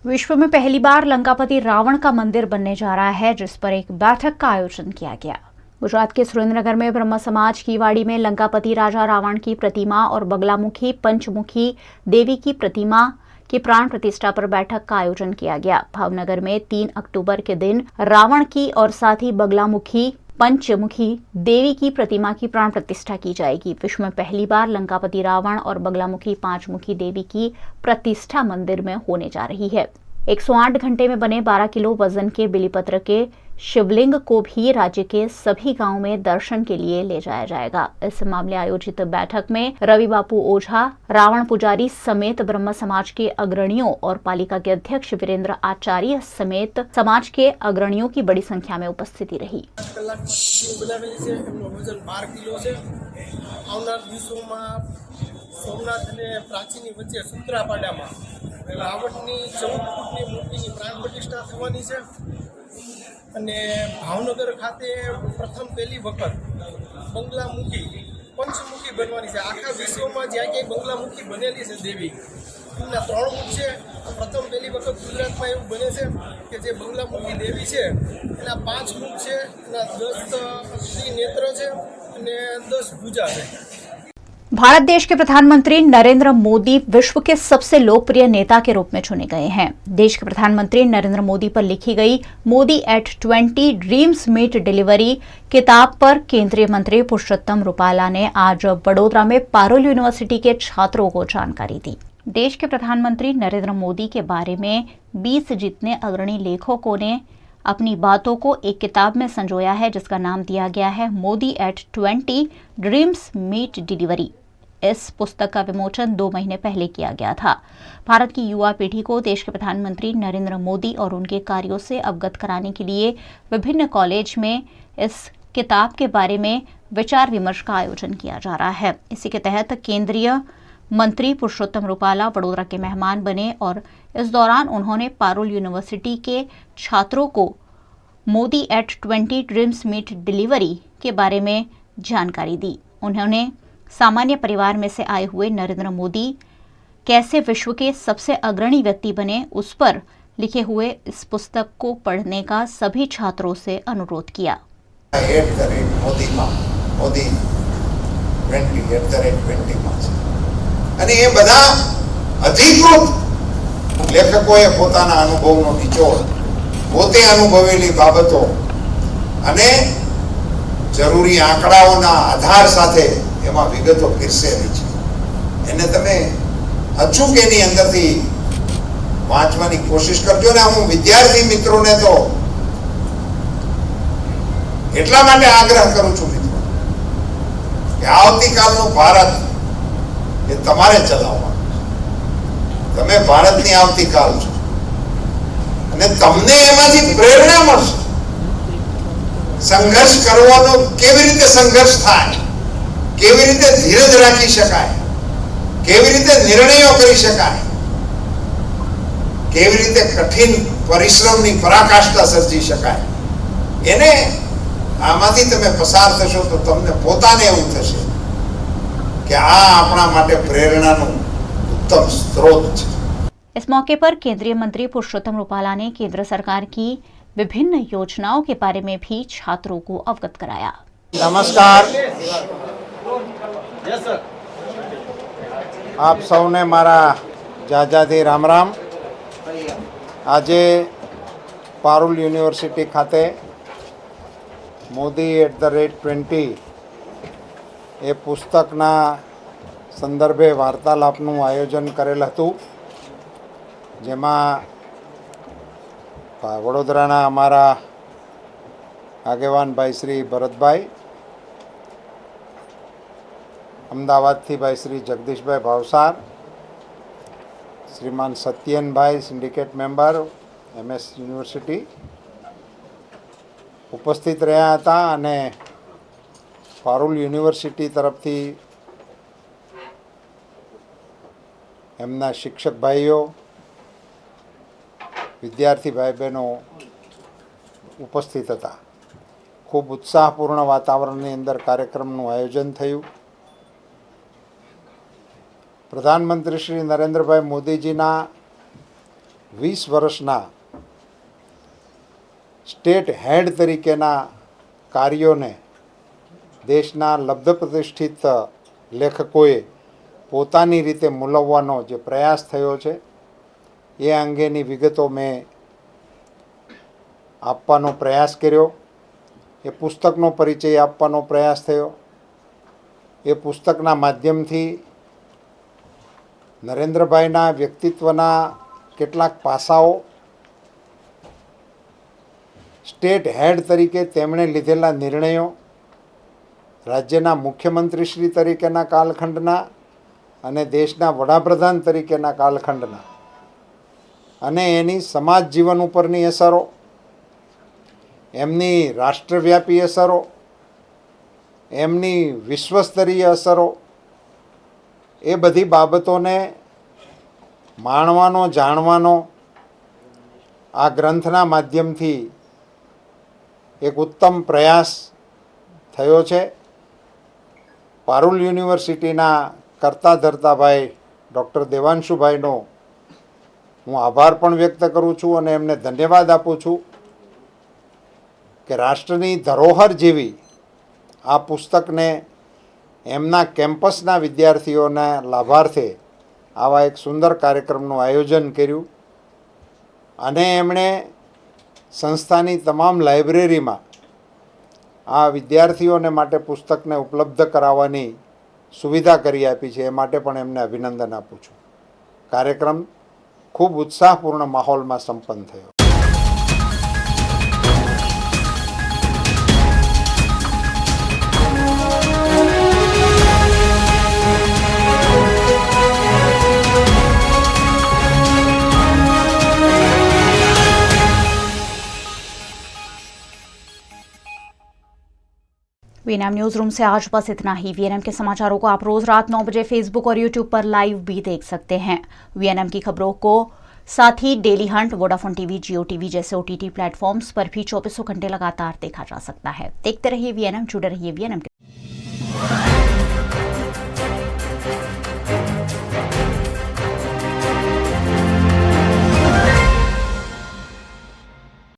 विश्व में पहली बार लंकापति रावण का मंदिर बनने जा रहा है, जिस पर एक बैठक का आयोजन किया गया। गुजरात के सुरेंद्रनगर में ब्रह्म समाज की वाड़ी में लंकापति राजा रावण की प्रतिमा और बगलामुखी पंचमुखी देवी की प्रतिमा की प्राण प्रतिष्ठा पर बैठक का आयोजन किया गया। भावनगर में 3 अक्टूबर के दिन रावण की और साथ ही बगलामुखी पंचमुखी देवी की प्रतिमा की प्राण प्रतिष्ठा की जाएगी। विश्व में पहली बार लंकापति रावण और बगलामुखी पांचमुखी देवी की प्रतिष्ठा मंदिर में होने जा रही है। 108 घंटे में बने 12 किलो वजन के बिलीपत्र के शिवलिंग को भी राज्य के सभी गांवों में दर्शन के लिए ले जाया जाएगा। इस मामले आयोजित बैठक में रवि बापू ओझा, रावण पुजारी समेत ब्रह्म समाज के अग्रणियों और पालिका के अध्यक्ष वीरेंद्र आचार्य समेत समाज के अग्रणियों की बड़ी संख्या में उपस्थिति रही। सोमनाथ ने प्राचीन वच्चे सूत्रापाडामां रावणनी 14 फूटनी मूर्तिनी प्राण प्रतिष्ठा थवानी छे અને ભાવનગર ખાતે પ્રથમ પહેલી વખત બંગલામુખી પંચમુખી બનવાની છે। આખા વિશ્વમાં જ્યાં ક્યાંય બંગલામુખી બનેલી છે દેવી એમના 3 મુખ છે। પ્રથમ પહેલી વખત ગુજરાતમાં એવું બને છે કે જે બંગલામુખી દેવી છે એના 5 મુખ છે, એના 10 ત્રિનેત્ર છે અને 10 ભુજા છે। भारत देश के प्रधानमंत्री नरेंद्र मोदी विश्व के सबसे लोकप्रिय नेता के रूप में चुने गए हैं। देश के प्रधानमंत्री नरेंद्र मोदी पर लिखी गई Modi at 20 dreams meet delivery किताब पर केंद्रीय मंत्री पुरुषोत्तम रूपाला ने आज बड़ोदरा में पारुल यूनिवर्सिटी के छात्रों को जानकारी दी। देश के प्रधानमंत्री नरेंद्र मोदी के बारे में 20 जितने अग्रणी लेखकों ने अपनी बातों को एक किताब में संजोया है, जिसका नाम दिया गया है Modi at 20 dreams meet delivery. इस पुस्तक का विमोचन 2 महीने पहले किया गया था। भारत की युवा पीढ़ी को देश के प्रधानमंत्री नरेंद्र मोदी और उनके कार्यों से अवगत कराने के लिए विभिन्न कॉलेज में इस किताब के बारे में विचार विमर्श का आयोजन किया जा रहा है। इसी के तहत केंद्रीय मंत्री पुरुषोत्तम रूपाला बड़ोदरा के मेहमान बने और इस दौरान उन्होंने पारुल यूनिवर्सिटी के छात्रों को Modi at 20 dreams meet delivery के बारे में जानकारी दी। उन्होंने सामान्य परिवार में से आए हुए नरेंद्र मोदी कैसे विश्व के सबसे अग्रणी व्यक्ति बने, उस पर लिखे हुए इस पुस्तक को पढ़ने का सभी छात्रों से अनुरोध किया। અને એ બધા અધિકૃત લેખકોએ પોતાના અનુભવનો નિચોડ, પોતે અનુભવેલી બાબતો અને જરૂરી આંકડાઓના આધાર સાથે એમાં વિગતો પીરસેલી છે। એને તમે અચૂક એની અંદરથી વાંચવાની કોશિશ કરજો। ને હું વિદ્યાર્થી મિત્રોને તો એટલા માટે આગ્રહ કરું છું મિત્રો કે આવતીકાલનું ભારત એ તમારે ચલાવવાનું છે। તમે ભારતની આવતીકાલ છો અને તમને એમાંથી પ્રેરણા મળશે। સંઘર્ષ કરવાનો કેવી રીતે સંઘર્ષ થાય, કેવી રીતે ધીરજ રાખી શકાય, કેવી રીતે નિર્ણયો કરી શકાય, કેવી રીતે કઠિન પરિશ્રમની પરાકાષ્ઠા સર્જી શકાય, એને આમાંથી તમે પસાર થશો તો તમને પોતાને એવું થશે कि अपना माटे प्रेरणानु उत्तम स्रोत है। इस मौके पर केंद्रीय मंत्री पुरुषोत्तम रूपाला ने केंद्र सरकार की विभिन्न योजनाओं के बारे में भी छात्रों को अवगत कराया। नमस्कार, आप सबने मारा जाजादी राम राम। आजे पारुल यूनिवर्सिटी खाते मोदी एट द रेट 20 એ પુસ્તકના સંદર્ભે વાર્તાલાપનું આયોજન કરેલ હતું, જેમાં વડોદરાના અમારા આગેવાન ભાઈ શ્રી ભરતભાઈ, અમદાવાદથી ભાઈ શ્રી જગદીશભાઈ ભાવસાર, શ્રીમાન સત્યનભાઈ સિન્ડિકેટ મેમ્બર MS યુનિવર્સિટી ઉપસ્થિત રહ્યા હતા અને પારુલ યુનિવર્સિટી તરફથી એમના શિક્ષક ભાઈઓ, વિદ્યાર્થી ભાઈ બહેનો ઉપસ્થિત હતા। ખૂબ ઉત્સાહપૂર્ણ વાતાવરણની અંદર કાર્યક્રમનું આયોજન થયું। પ્રધાનમંત્રી શ્રી નરેન્દ્રભાઈ મોદીજીના 20 વર્ષના સ્ટેટ હેડ તરીકેના કાર્યોને દેશના લબ્ધ પ્રતિષ્ઠિત લેખકોએ પોતાની રીતે મૂલવવાનો જે પ્રયાસ થયો છે એ અંગેની વિગતો મેં આપવાનો પ્રયાસ કર્યો। એ પુસ્તકનો પરિચય આપવાનો પ્રયાસ થયો। એ પુસ્તકના માધ્યમથી નરેન્દ્રભાઈના વ્યક્તિત્વના કેટલાક પાસાઓ સ્ટેટ હેડ તરીકે તેમણે લીધેલા નિર્ણયો રાજ્યના મુખ્યમંત્રીશ્રી તરીકેના કાલખંડના અને દેશના વડાપ્રધાન તરીકેના કાલખંડના અને એની સમાજ જીવન ઉપરની અસરો, એમની રાષ્ટ્રવ્યાપી અસરો, એમની વિશ્વસ્તરીય અસરો, એ બધી બાબતોને માણવાનો, જાણવાનો આ ગ્રંથના માધ્યમથી એક ઉત્તમ પ્રયાસ થયો છે. પારુલ યુનિવર્સિટીના કરતા ધરતાભાઈ ડૉક્ટર દેવાંશુભાઈનો હું આભાર પણ વ્યક્ત કરું છું અને એમને ધન્યવાદ આપું છું કે રાષ્ટ્રની ધરોહર જેવી આ પુસ્તકને એમના કેમ્પસના વિદ્યાર્થીઓના લાભાર્થે આવા એક સુંદર કાર્યક્રમનું આયોજન કર્યું અને એમણે સંસ્થાની તમામ લાઇબ્રેરીમાં આ વિદ્યાર્થીઓને માટે પુસ્તકને ઉપલબ્ધ કરાવવાની સુવિધા કરી આપી છે. એ માટે પણ એમને અભિનંદન આપું છું. કાર્યક્રમ ખૂબ ઉત્સાહપૂર્ણ માહોલમાં સંપન્ન થયો. वीएनएम न्यूज रूम से आज बस इतना ही। वीएनएम के समाचारों को आप रोज रात 9 बजे फेसबुक और यूट्यूब पर लाइव भी देख सकते हैं। वीएनएम की खबरों को साथ ही डेली हंट, वोडाफोन टीवी, जियो टीवी जैसे ओटीटी प्लेटफॉर्म्स पर भी 24 घंटे लगातार देखा जा सकता है। देखते रहिए वीएनएम, जुड़े रहिए वीएनएम के।